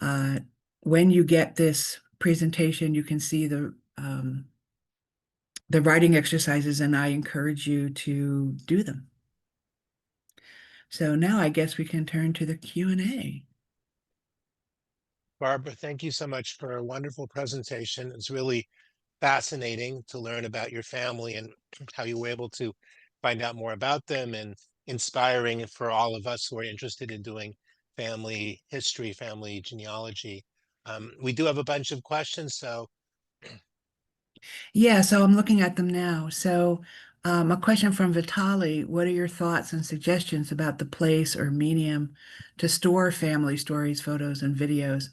B: Uh, when you get this presentation, you can see the writing exercises, and I encourage you to do them. So now I guess we can turn to the Q&A.
A: Barbara, thank you so much for a wonderful presentation. It's really fascinating to learn about your family and how you were able to find out more about them, and inspiring for all of us who are interested in doing family history, family genealogy. We do have a bunch of questions, so
B: Yeah, so I'm looking at them now. So a question from Vitali. What are your thoughts and suggestions about the place or medium to store family stories, photos, and videos?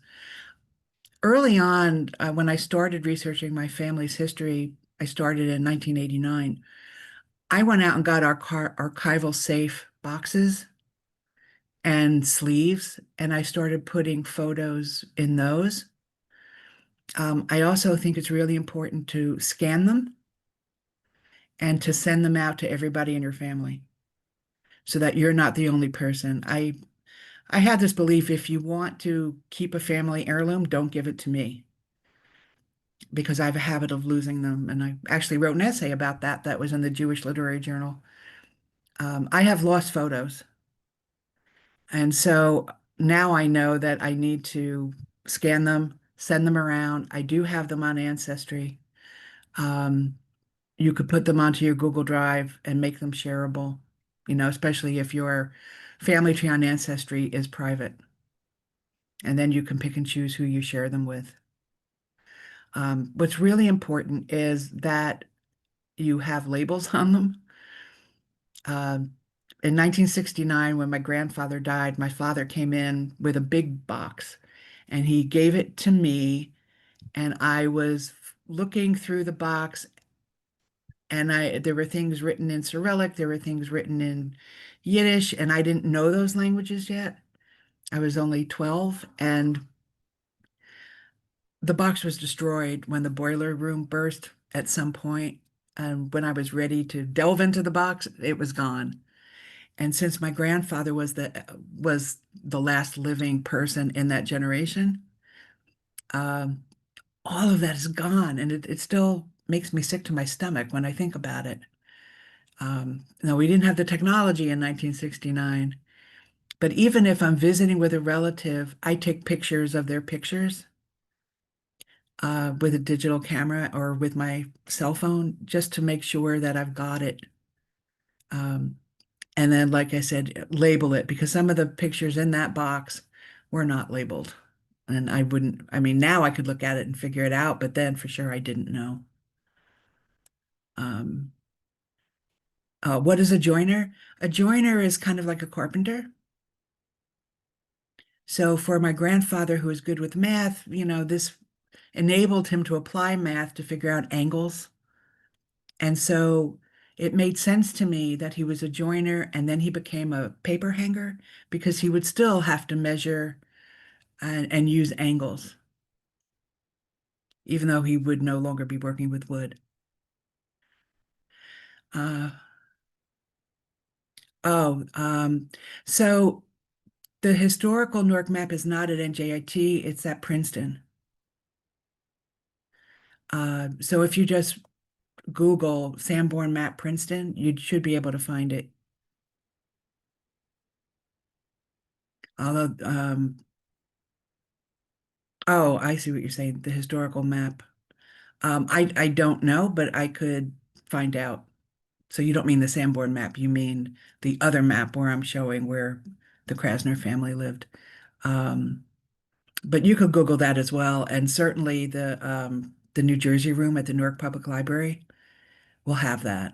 B: Early on, when I started researching my family's history, I started in 1989. I went out and got our archival safe boxes and sleeves, and I started putting photos in those. I also think it's really important to scan them and to send them out to everybody in your family so that you're not the only person. I had this belief, if you want to keep a family heirloom, don't give it to me because I have a habit of losing them. And I actually wrote an essay about that that was in the Jewish Literary Journal. I have lost photos. And so now I know that I need to scan them, send them around. I do have them on Ancestry. Um, you could put them onto your Google Drive and make them shareable, especially if your family tree on Ancestry is private. And then you can pick and choose who you share them with. What's really important is that you have labels on them. Um, in 1969, when my grandfather died, my father came in with a big box and he gave it to me. And I was looking through the box, and there were things written in Cyrillic, there were things written in Yiddish, and I didn't know those languages yet. I was only 12, and the box was destroyed when the boiler room burst at some point. And when I was ready to delve into the box, it was gone. And since my grandfather was the last living person in that generation, um, all of that is gone, and it still makes me sick to my stomach when I think about it. Now, we didn't have the technology in 1969, but even if I'm visiting with a relative, I take pictures of their pictures with a digital camera or with my cell phone just to make sure that I've got it. Um, and then, like I said, label it because some of the pictures in that box were not labeled. And I wouldn't, I mean, now I could look at it and figure it out, but then for sure I didn't know. Um, what is a joiner? A joiner is kind of like a carpenter. So for my grandfather, who was good with math, this enabled him to apply math to figure out angles. And so it made sense to me that he was a joiner and then he became a paper hanger because he would still have to measure and use angles, even though he would no longer be working with wood. Uh, oh, so the historical Newark map is not at NJIT, it's at Princeton. So if you just Google Sanborn map Princeton, you should be able to find it. Although, oh, I see what you're saying, the historical map. I don't know, but I could find out. So you don't mean the Sanborn map, you mean the other map where I'm showing where the Krasner family lived. Um, but you could Google that as well, and certainly the New Jersey room at the Newark Public Library will have that.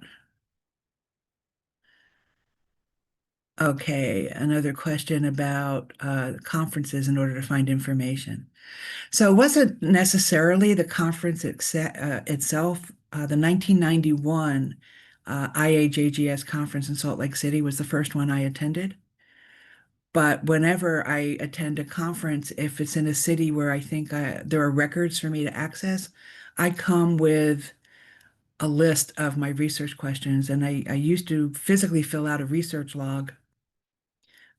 B: Okay, another question about conferences in order to find information. So it wasn't necessarily the conference itself. The 1991 IAJGS conference in Salt Lake City was the first one I attended. But whenever I attend a conference, if it's in a city where I think there are records for me to access, I come with a list of my research questions. And I used to physically fill out a research log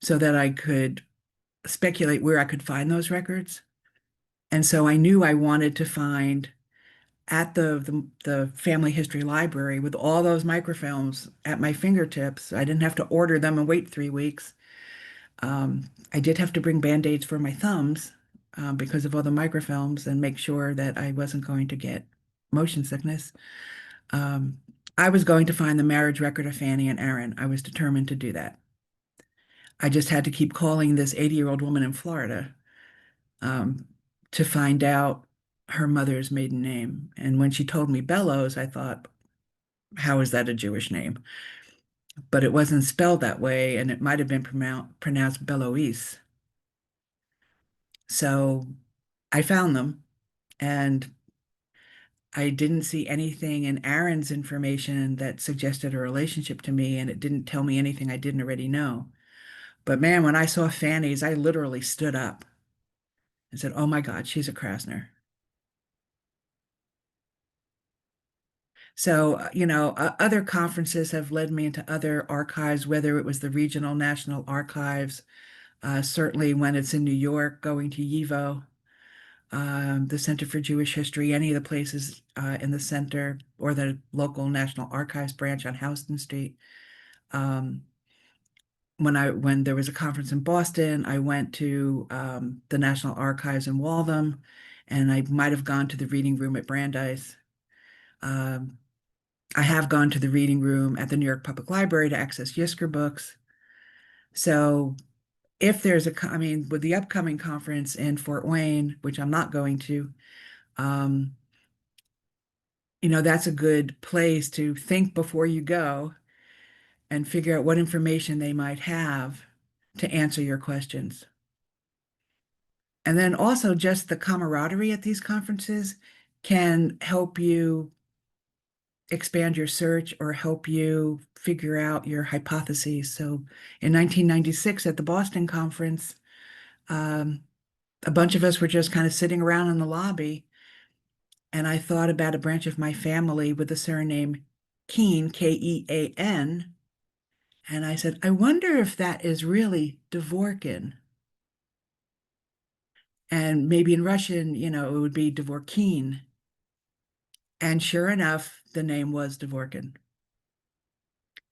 B: so that I could speculate where I could find those records. And so I knew I wanted to find at the family history library with all those microfilms at my fingertips. I didn't have to order them and wait 3 weeks. I did have to bring Band-Aids for my thumbs because of all the microfilms and make sure that I wasn't going to get motion sickness. Um, I was going to find the marriage record of Fanny and Aaron. I was determined to do that. I just had to keep calling this 80-year-old woman in Florida um, to find out her mother's maiden name. And when she told me Bellows, I thought, how is that a Jewish name? But it wasn't spelled that way, and it might have been pronounced Belois. So I found them, and I didn't see anything in Aaron's information that suggested a relationship to me, and it didn't tell me anything I didn't already know. But man, when I saw Fanny's, I literally stood up and said, "Oh my God, she's a Krasner." So, other conferences have led me into other archives, whether it was the regional national archives, certainly when it's in New York, going to YIVO, the Center for Jewish History, any of the places in the center, or the local National Archives branch on Houston Street. Um, when there was a conference in Boston, I went to the National Archives in Waltham, and I might have gone to the reading room at Brandeis. Um, I have gone to the reading room at the New York Public Library to access Yisker books. So if there's I mean, with the upcoming conference in Fort Wayne, which I'm not going to, um, that's a good place to think before you go and figure out what information they might have to answer your questions. And then also just the camaraderie at these conferences can help you expand your search or help you figure out your hypotheses. So in 1996 at the Boston conference, um, a bunch of us were just kind of sitting around in the lobby, and I thought about a branch of my family with the surname Kean, Kean, And I said, I wonder if that is really Dvorkin. And maybe in Russian, it would be Dvorkin. And sure enough, the name was Dvorkin.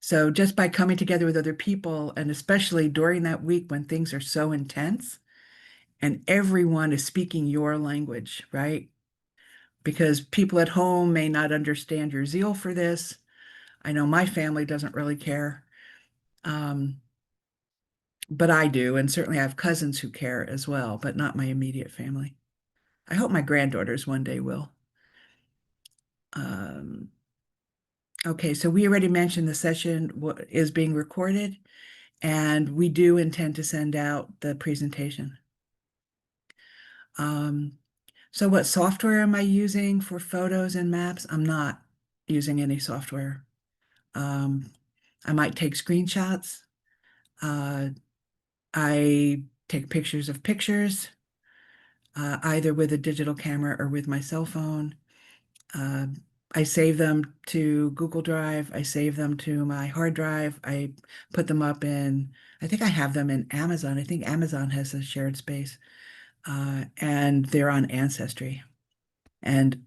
B: So just by coming together with other people, and especially during that week when things are so intense and everyone is speaking your language, right? Because people at home may not understand your zeal for this. I know my family doesn't really care, um, but I do. And certainly I have cousins who care as well, but not my immediate family. I hope my granddaughters one day will. Um, okay, so we already mentioned the session is being recorded, and we do intend to send out the presentation. Um, so what software am I using for photos and maps? I'm not using any software. Um, I might take screenshots. Uh, I take pictures of pictures, either with a digital camera or with my cell phone. Uh, I save them to Google Drive. I save them to my hard drive. I put them up I think I have them in Amazon. I think Amazon has a shared space, and they're on Ancestry. And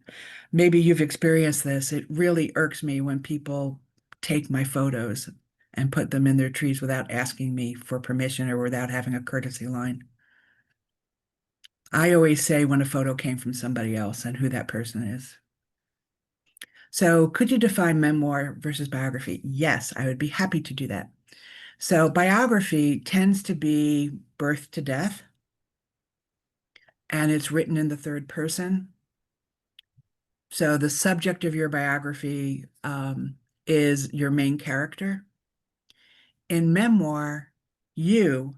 B: maybe you've experienced this. It really irks me when people take my photos and put them in their trees without asking me for permission or without having a courtesy line. I always say when a photo came from somebody else and who that person is. So, could you define memoir versus biography? Yes, I would be happy to do that. So, biography tends to be birth to death, and it's written in the third person. So, the subject of your biography is your main character. In memoir, you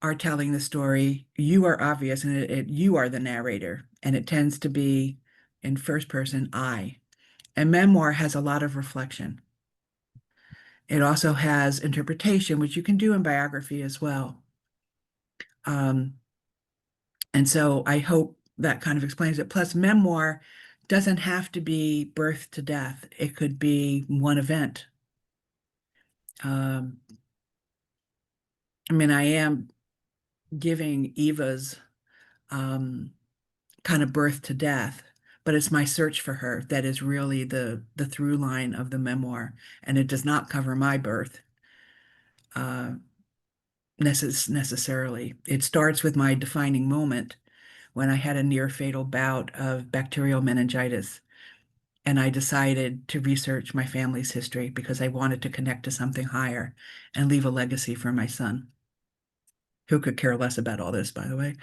B: are telling the story. You are obvious, and you are the narrator, and it tends to be in first person, I. And memoir has a lot of reflection. It also has interpretation, which you can do in biography as well. Um, and so I hope that kind of explains it. Plus, memoir doesn't have to be birth to death. It could be one event. Um, I mean, I am giving Eva's um, kind of birth to death, but it's my search for her that is really the through line of the memoir, and it does not cover my birth. Uh, necessarily. It starts with my defining moment when I had a near fatal bout of bacterial meningitis. And I decided to research my family's history because I wanted to connect to something higher and leave a legacy for my son, who could care less about all this, by the way.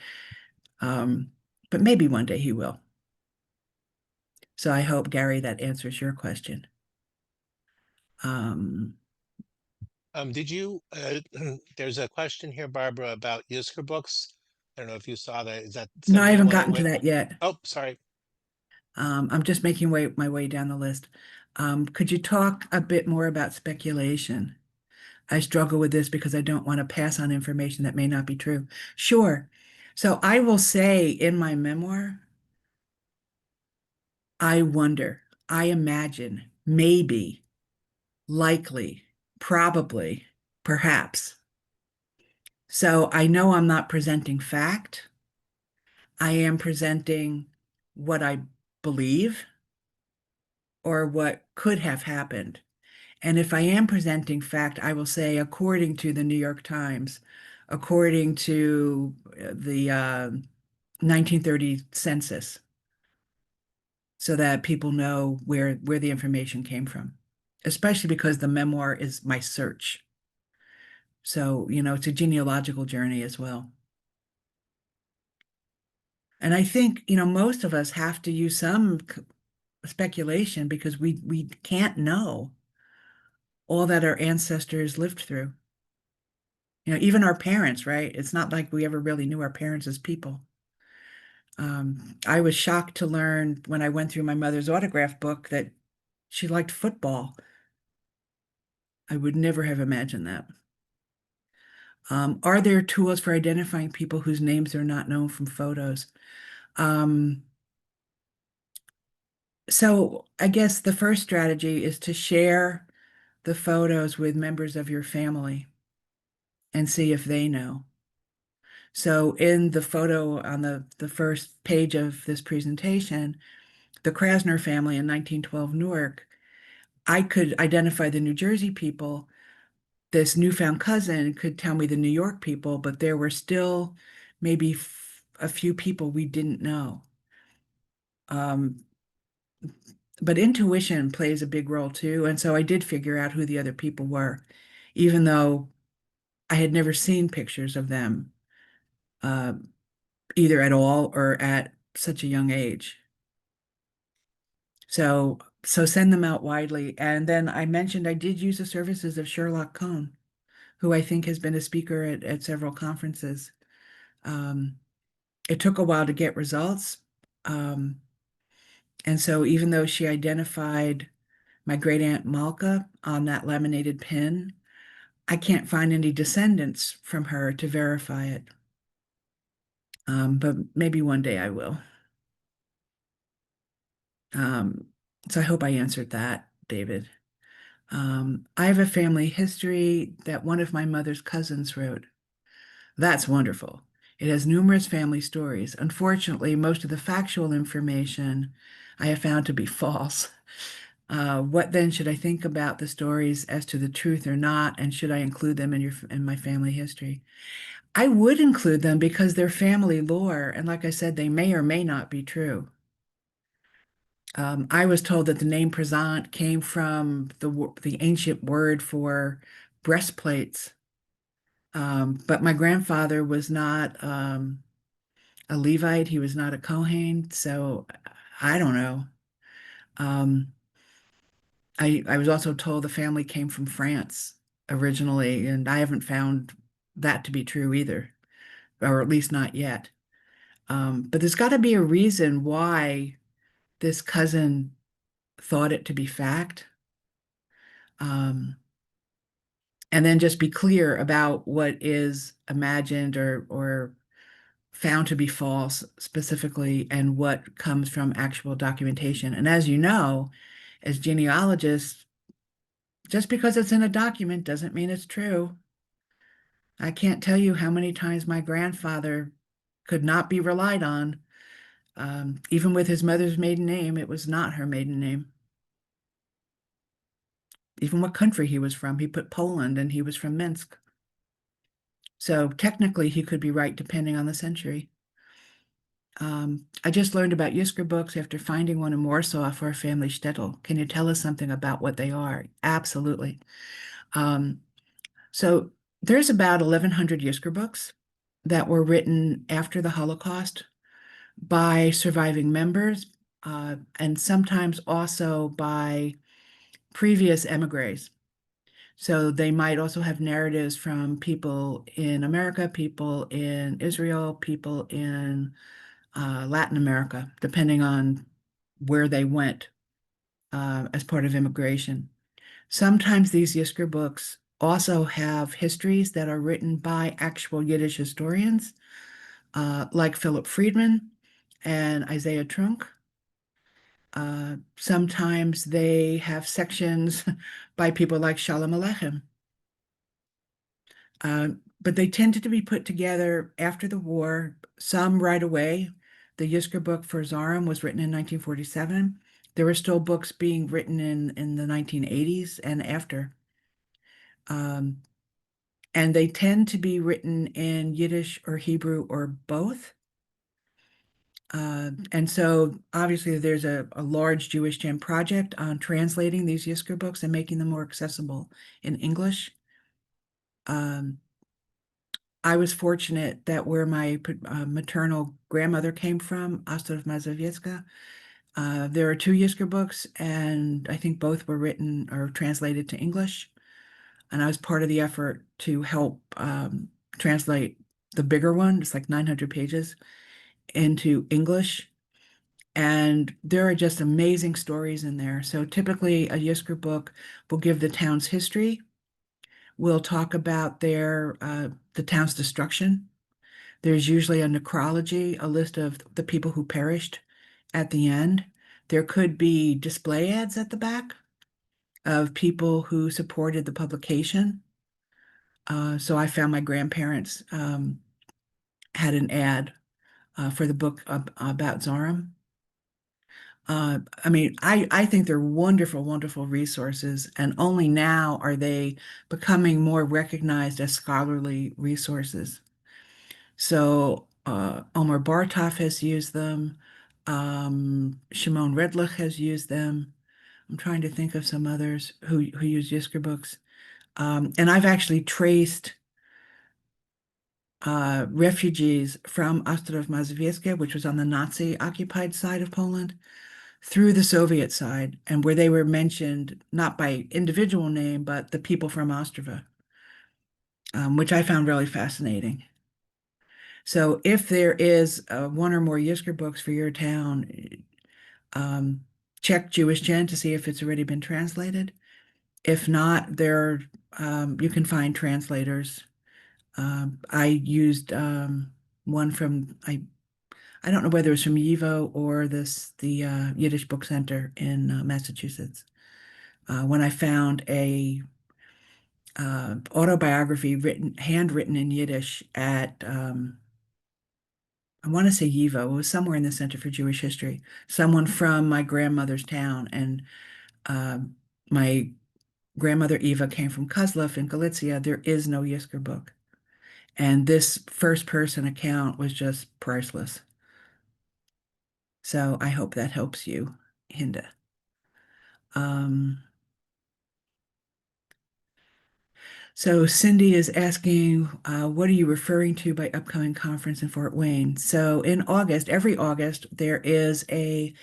B: Um, but maybe one day he will. So I hope, Gary, that answers your question. Um,
A: Did you, there's a question here, Barbara, about Yusker books. I don't know if you saw that. Is that
B: no, I
A: something you
B: haven't
A: want to
B: gotten to
A: wait?
B: that yet.
A: Oh, sorry.
B: I'm just making my way down the list. Could you talk a bit more about speculation? I struggle with this because I don't want to pass on information that may not be true. Sure. So I will say in my memoir, I wonder, I imagine, maybe, likely, probably, perhaps. So I know I'm not presenting fact. I am presenting what I believe or what could have happened. And if I am presenting fact, I will say, according to the New York Times, according to the 1930 census, so that people know where the information came from, especially because the memoir is my search. So, it's a genealogical journey as well. And I think, most of us have to use some speculation because we can't know all that our ancestors lived through. Even our parents, right? It's not like we ever really knew our parents as people. I was shocked to learn when I went through my mother's autograph book that she liked football. I would never have imagined that. Are there tools for identifying people whose names are not known from photos? Um, so I guess the first strategy is to share the photos with members of your family and see if they know. So in the photo on the first page of this presentation, the Krasner family in 1912 Newark, I could identify the New Jersey people. This newfound cousin could tell me the New York people, but there were still maybe a few people we didn't know. Um, but intuition plays a big role too. And so I did figure out who the other people were, even though I had never seen pictures of them, uh, either at all or at such a young age. So send them out widely. And then I mentioned I did use the services of Sherlock Cohn, who I think has been a speaker at several conferences. Um, it took a while to get results. Um, and so even though she identified my great aunt Malka on that laminated pin, I can't find any descendants from her to verify it. But maybe one day I will. Um, so I hope I answered that, David. I have a family history that one of my mother's cousins wrote. That's wonderful. It has numerous family stories. Unfortunately, most of the factual information I have found to be false. What then should I think about the stories as to the truth or not, and should I include them in my family history? I would include them because they're family lore, and like I said, they may or may not be true. I was told that the name Present came from the ancient word for breastplates, but my grandfather was not a Levite. He was not a Kohen, so I don't know. Um, I was also told the family came from France originally, and I haven't found that to be true either, or at least not yet. But there's got to be a reason why this cousin thought it to be fact. Um, and then just be clear about what is imagined or found to be false specifically and what comes from actual documentation. And as you know, as genealogists, just because it's in a document doesn't mean it's true. I can't tell you how many times my grandfather could not be relied on. Even with his mother's maiden name, it was not her maiden name. Even what country he was from, he put Poland and he was from Minsk. So technically, he could be right depending on the century. I just learned about Yisker books after finding one in Warsaw for a family shtetl. Can you tell us something about what they are? Absolutely. Um, so there's about 1,100 Yisker books that were written after the Holocaust by surviving members, and sometimes also by previous emigres. So they might also have narratives from people in America, people in Israel, people in Latin America, depending on where they went as part of immigration. Sometimes these Yisker books also have histories that are written by actual Yiddish historians, like Philip Friedman and Isaiah Trunk. Sometimes they have sections by people like Shalom Aleichem. But they tended to be put together after the war, some right away. The Yisker book for Zarim was written in 1947. There were still books being written in the 1980s and after. Um, and they tend to be written in Yiddish or Hebrew or both. And so obviously there's a large JewishGen project on translating these Yisker books and making them more accessible in English. Um, I was fortunate that where my maternal grandmother came from, Ostov Mazowiecka, there are two Yisker books, and I think both were written or translated to English. And I was part of the effort to help translate the bigger one, it's like 900 pages, into English. And there are just amazing stories in there. So typically, a Yisker book will give the town's history. We'll talk about the town's destruction. There's usually a necrology, a list of the people who perished at the end. There could be display ads at the back. of people who supported the publication. So I found my grandparents had an ad for the book about Zoram. I mean, I think they're wonderful, wonderful resources, and only now are they becoming more recognized as scholarly resources. So Omar Bartov has used them. Shimon Redlich has used them. I'm trying to think of some others who use Yisker books. And I've actually traced refugees from Ostrów Mazowieckie, which was on the Nazi-occupied side of Poland, through the Soviet side, and where they were mentioned not by individual name, but the people from Ostrava, which I found really fascinating. So if there is one or more Yisker books for your town, um, check Jewish Gen to see if it's already been translated. If not, you can find translators. I used one from I don't know whether it was from YIVO or the Yiddish Book Center in Massachusetts. When I found a autobiography handwritten in Yiddish at I want to say YIVO. It was somewhere in the Center for Jewish History. Someone from my grandmother's town, and my grandmother Eva came from Kozlov in Galicia. There is no Yisker book. And this first person account was just priceless. So I hope that helps you, Hinda. Um, so Cindy is asking, what are you referring to by upcoming conference in Fort Wayne? So in August, every August, there is a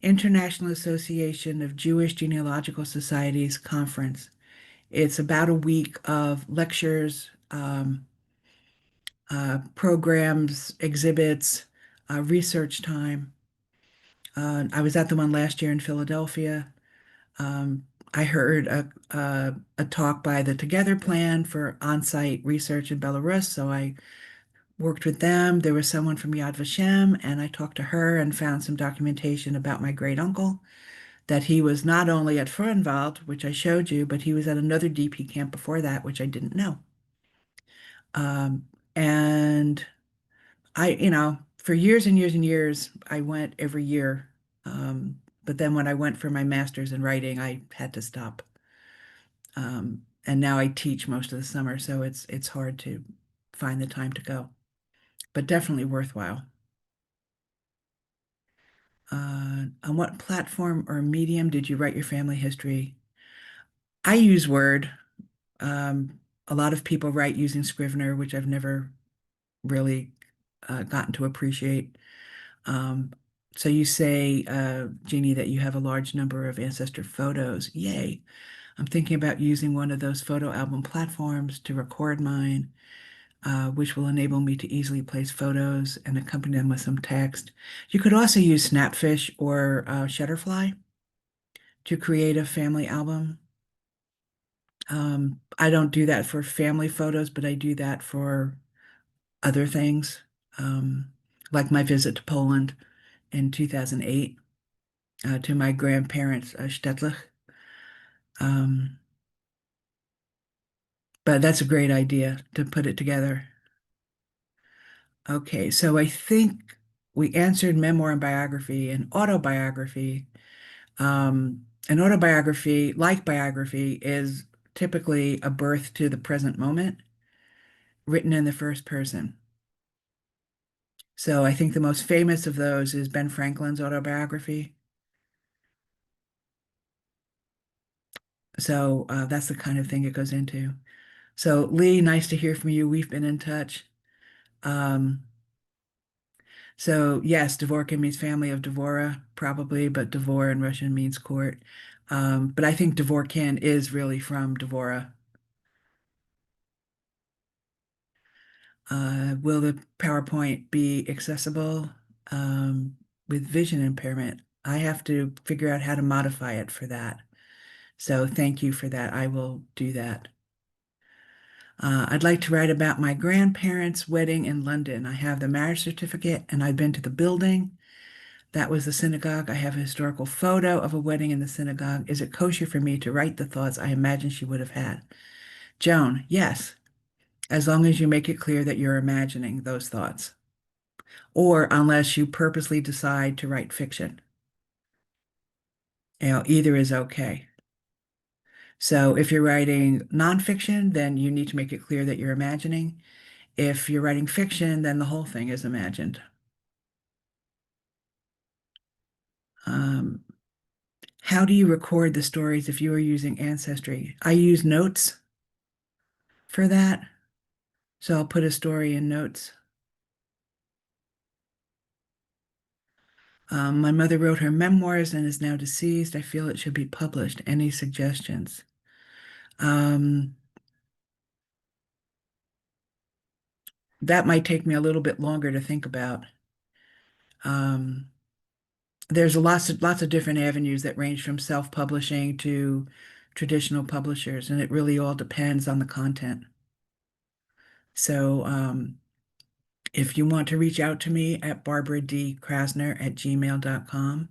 B: International Association of Jewish Genealogical Societies conference. It's about a week of lectures, programs, exhibits, research time. I was at the one last year in Philadelphia. Um, I heard a talk by the Together Plan for on-site research in Belarus, so I worked with them. There was someone from Yad Vashem, and I talked to her and found some documentation about my great uncle, that he was not only at Frauenwald, which I showed you, but he was at another DP camp before that, which I didn't know. And for years and years and years, I went every year. But then when I went for my master's in writing, I had to stop. And now I teach most of the summer, so it's hard to find the time to go, but definitely worthwhile. On what platform or medium did you write your family history? I use Word. A lot of people write using Scrivener, which I've never really gotten to appreciate. Um, so you say, Jeannie, that you have a large number of ancestor photos. Yay. I'm thinking about using one of those photo album platforms to record mine, which will enable me to easily place photos and accompany them with some text. You could also use Snapfish or Shutterfly to create a family album. I don't do that for family photos, but I do that for other things, um, like my visit to Poland in 2008 to my grandparents' Stettlich. Um, but that's a great idea to put it together. Okay, so I think we answered memoir and biography and autobiography. An autobiography, like biography, is typically a birth to the present moment, written in the first person. So I think the most famous of those is Ben Franklin's autobiography. So that's the kind of thing it goes into. So Lee, nice to hear from you. We've been in touch. Um, so yes, Dvorkin means family of Dvora, probably, but Dvor in Russian means court. But I think Dvorkin is really from Dvora. Will the PowerPoint be accessible with vision impairment? I have to figure out how to modify it for that. So thank you for that. I will do that. I'd like to write about my grandparents' wedding in London. I have the marriage certificate and I've been to the building. That was the synagogue. I have a historical photo of a wedding in the synagogue. Is it kosher for me to write the thoughts I imagine she would have had? Joan, yes, as long as you make it clear that you're imagining those thoughts, or unless you purposely decide to write fiction. Either is okay. So if you're writing nonfiction, then you need to make it clear that you're imagining. If you're writing fiction, then the whole thing is imagined. Um, how do you record the stories if you are using Ancestry? I use Notes for that. So I'll put a story in Notes. My mother wrote her memoirs and is now deceased. I feel it should be published. Any suggestions? Um, that might take me a little bit longer to think about. Um, there's lots of different avenues that range from self-publishing to traditional publishers, and it really all depends on the content. So if you want to reach out to me at barbaradkrasner@gmail.com,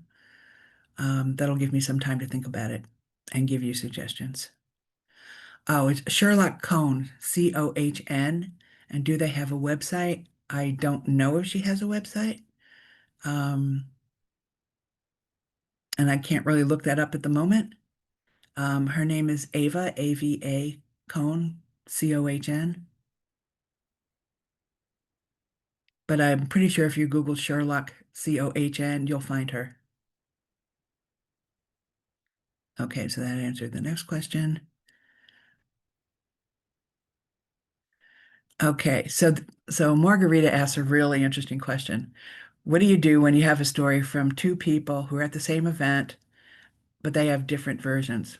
B: that'll give me some time to think about it and give you suggestions. Oh, it's Sherlock Cohn, Cohn. And do they have a website? I don't know if she has a website. Um, and I can't really look that up at the moment. Her name is Ava, Ava Cohn, Cohn. But I'm pretty sure if you Google Sherlock, Cohn, you'll find her. Okay, so that answered the next question. Okay, so Margarita asks a really interesting question. What do you do when you have a story from two people who are at the same event, but they have different versions?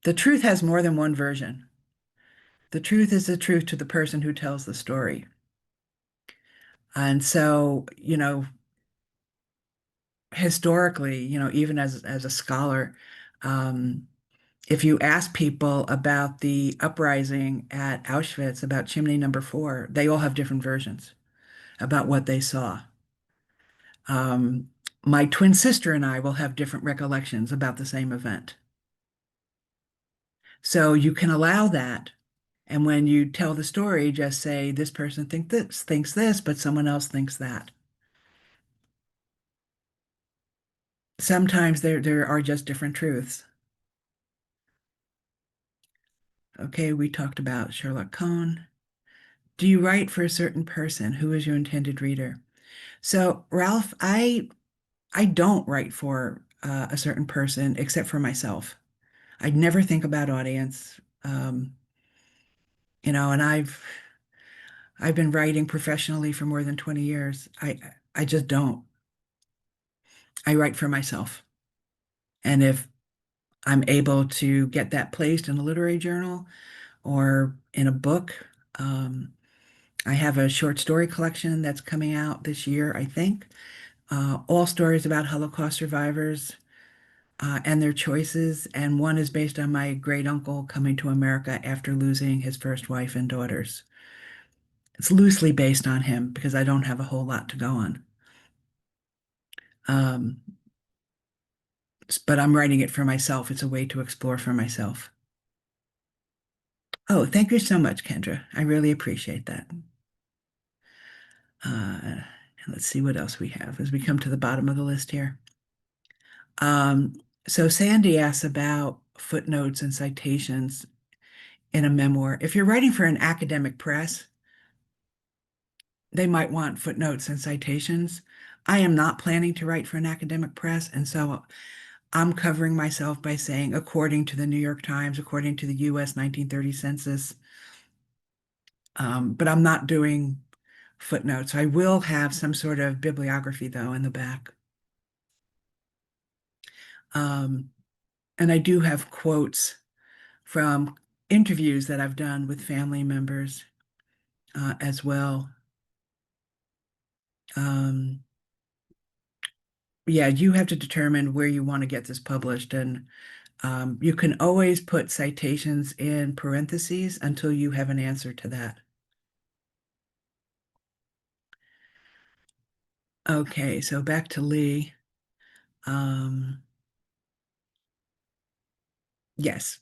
B: The truth has more than one version. The truth is the truth to the person who tells the story. And so, historically, even as a scholar, um, if you ask people about the uprising at Auschwitz, about chimney number 4, they all have different versions about what they saw. Um, my twin sister and I will have different recollections about the same event. So you can allow that. And when you tell the story, just say this person thinks this, but someone else thinks that. Sometimes there are just different truths. Okay, we talked about Sherlock Cohn. Do you write for a certain person? Who is your intended reader? So, Ralph, I don't write for a certain person except for myself. I never think about audience. And I've been writing professionally for more than 20 years. I just don't. I write for myself. And if I'm able to get that placed in a literary journal or in a book, I have a short story collection that's coming out this year, I think. All stories about Holocaust survivors and their choices. And one is based on my great uncle coming to America after losing his first wife and daughters. It's loosely based on him because I don't have a whole lot to go on. Um, but I'm writing it for myself. It's a way to explore for myself. Oh, thank you so much, Kendra. I really appreciate that. And let's see what else we have as we come to the bottom of the list here. Um, so Sandy asks about footnotes and citations in a memoir. If you're writing for an academic press, they might want footnotes and citations. I am not planning to write for an academic press, and so I'm covering myself by saying, according to the New York Times, according to the US 1930 census, but I'm not doing footnotes. I will have some sort of bibliography, though, in the back. Um, and I do have quotes from interviews that I've done with family members as well. Um, yeah, you have to determine where you want to get this published, and you can always put citations in parentheses until you have an answer to that. Okay, so back to Lee. Um, yes,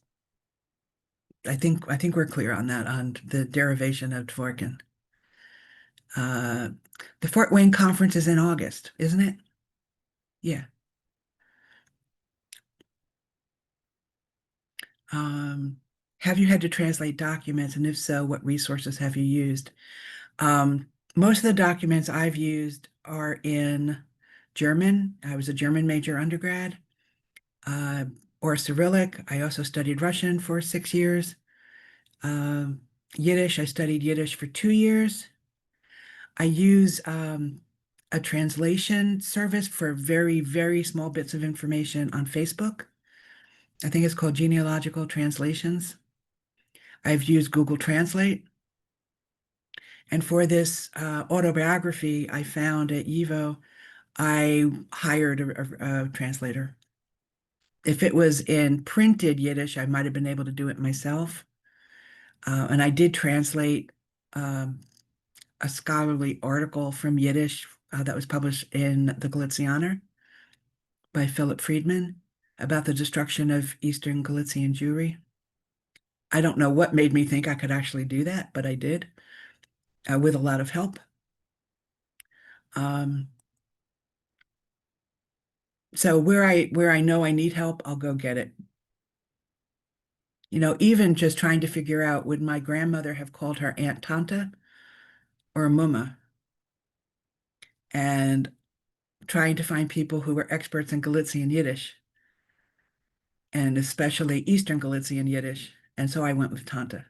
B: I think we're clear on that, on the derivation of Dworkin. Uh, the Fort Wayne conference is in August, isn't it? Yeah. Um, have you had to translate documents, and if so, what resources have you used? Most of the documents I've used are in German. I was a German major undergrad, uh, or Cyrillic. I also studied Russian for 6 years. Um, Yiddish, I studied Yiddish for 2 years. I use a translation service for very, very small bits of information on Facebook. I think it's called Genealogical Translations. I've used Google Translate. And for this autobiography I found at YIVO, I hired a translator. If it was in printed Yiddish, I might have been able to do it myself. And I did translate um, a scholarly article from Yiddish that was published in the Galicianer by Philip Friedman about the destruction of Eastern Galician Jewry. I don't know what made me think I could actually do that, but I did with a lot of help. Um, so where I know I need help, I'll go get it. Even just trying to figure out, would my grandmother have called her Aunt Tanta or Muma? And trying to find people who were experts in Galician Yiddish, and especially Eastern Galician Yiddish. And so I went with Tanta.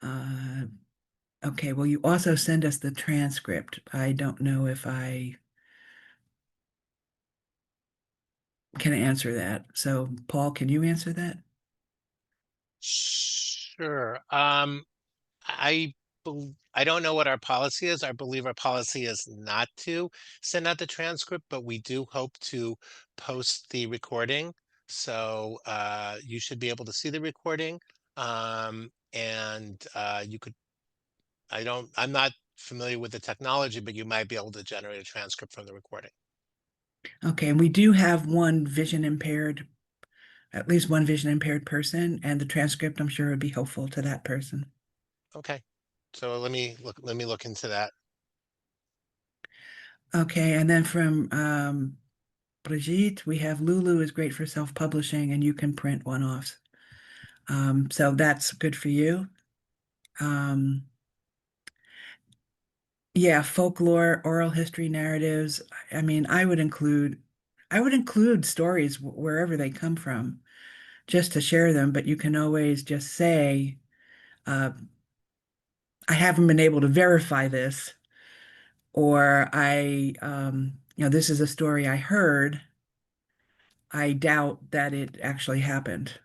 B: Uh, okay, well, you also send us the transcript. I don't know if I can answer that. So, Paul, can you answer that?
A: Sure. I I don't know what our policy is. I believe our policy is not to send out the transcript, but we do hope to post the recording. So you should be able to see the recording. And you could, I'm not familiar with the technology, but you might be able to generate a transcript from the recording.
B: Okay, and we do have one vision impaired, at least one vision impaired person, and the transcript, I'm sure, would be helpful to that person.
A: Okay. So let me look into that.
B: Okay, and then from Brigitte, we have Lulu is great for self-publishing, and you can print one-offs. So that's good for you. Um, yeah, folklore, oral history narratives. I mean, I would include stories wherever they come from, just to share them. But you can always just say, uh, I haven't been able to verify this, or this is a story I heard. I doubt that it actually happened.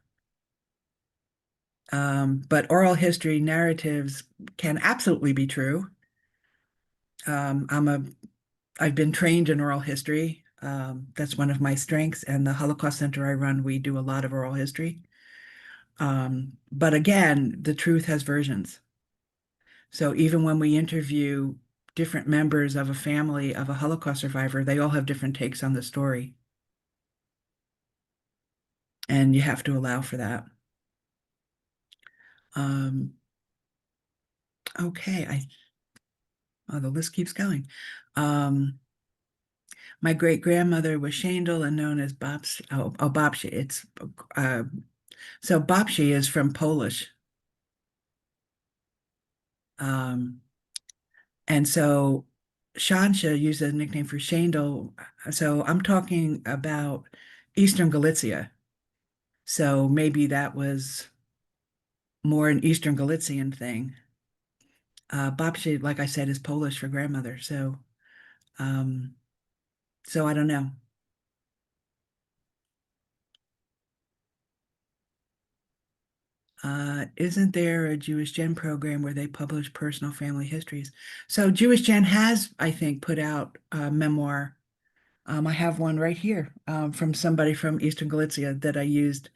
B: But oral history narratives can absolutely be true. Um, I'm a, I've been trained in oral history. That's one of my strengths. And the Holocaust Center I run, we do a lot of oral history. But again, the truth has versions. So even when we interview different members of a family of a Holocaust survivor, they all have different takes on the story. And you have to allow for that. Um, okay, oh, the list keeps going. Um, my great grandmother was Shandel and known as Babs. Oh, Babci. Uh, so Babci is from Polish. Um, and so Shansha used as a nickname for Shandel. So I'm talking about Eastern Galicia. So maybe that was more an Eastern Galician thing. Babci, like I said, is Polish for grandmother. Um, so I don't know. Isn't there a Jewish Gen program where they publish personal family histories? So Jewish Gen has, I think, put out a memoir. I have one right here from somebody from Eastern Galicia that I used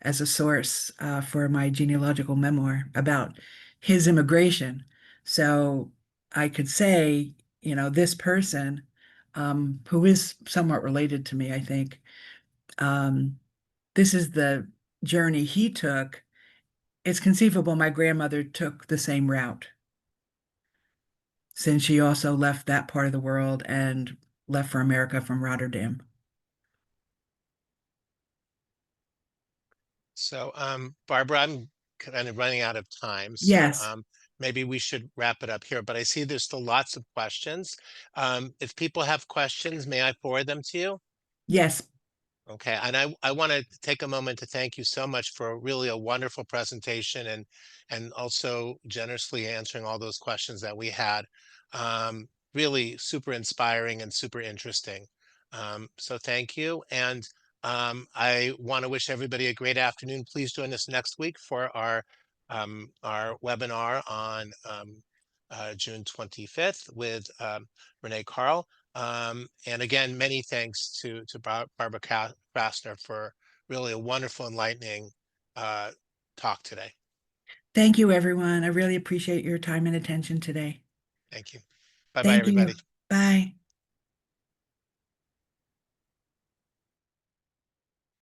B: as a source for my genealogical memoir about his immigration. So I could say, this person, who is somewhat related to me, I think, um, this is the journey he took. It's conceivable my grandmother took the same route since she also left that part of the world and left for America from Rotterdam.
A: So, Barbara, I'm kind of running out of time, so
B: Yes,
A: maybe we should wrap it up here. But I see there's still lots of questions. If people have questions, may I forward them to you?
B: yes.
A: Okay, and I want to take a moment to thank you so much for really a wonderful presentation and also generously answering all those questions that we had. Really super inspiring and super interesting. So thank you. And I want to wish everybody a great afternoon. Please join us next week for our webinar on June 25th with Renee Carl. And again, many thanks to Barbara Krasner for really a wonderful, enlightening uh, talk today.
B: Thank you, everyone. I really appreciate your time and attention today.
A: Thank you. Bye bye,
B: Thank you.
A: everybody.
B: Bye.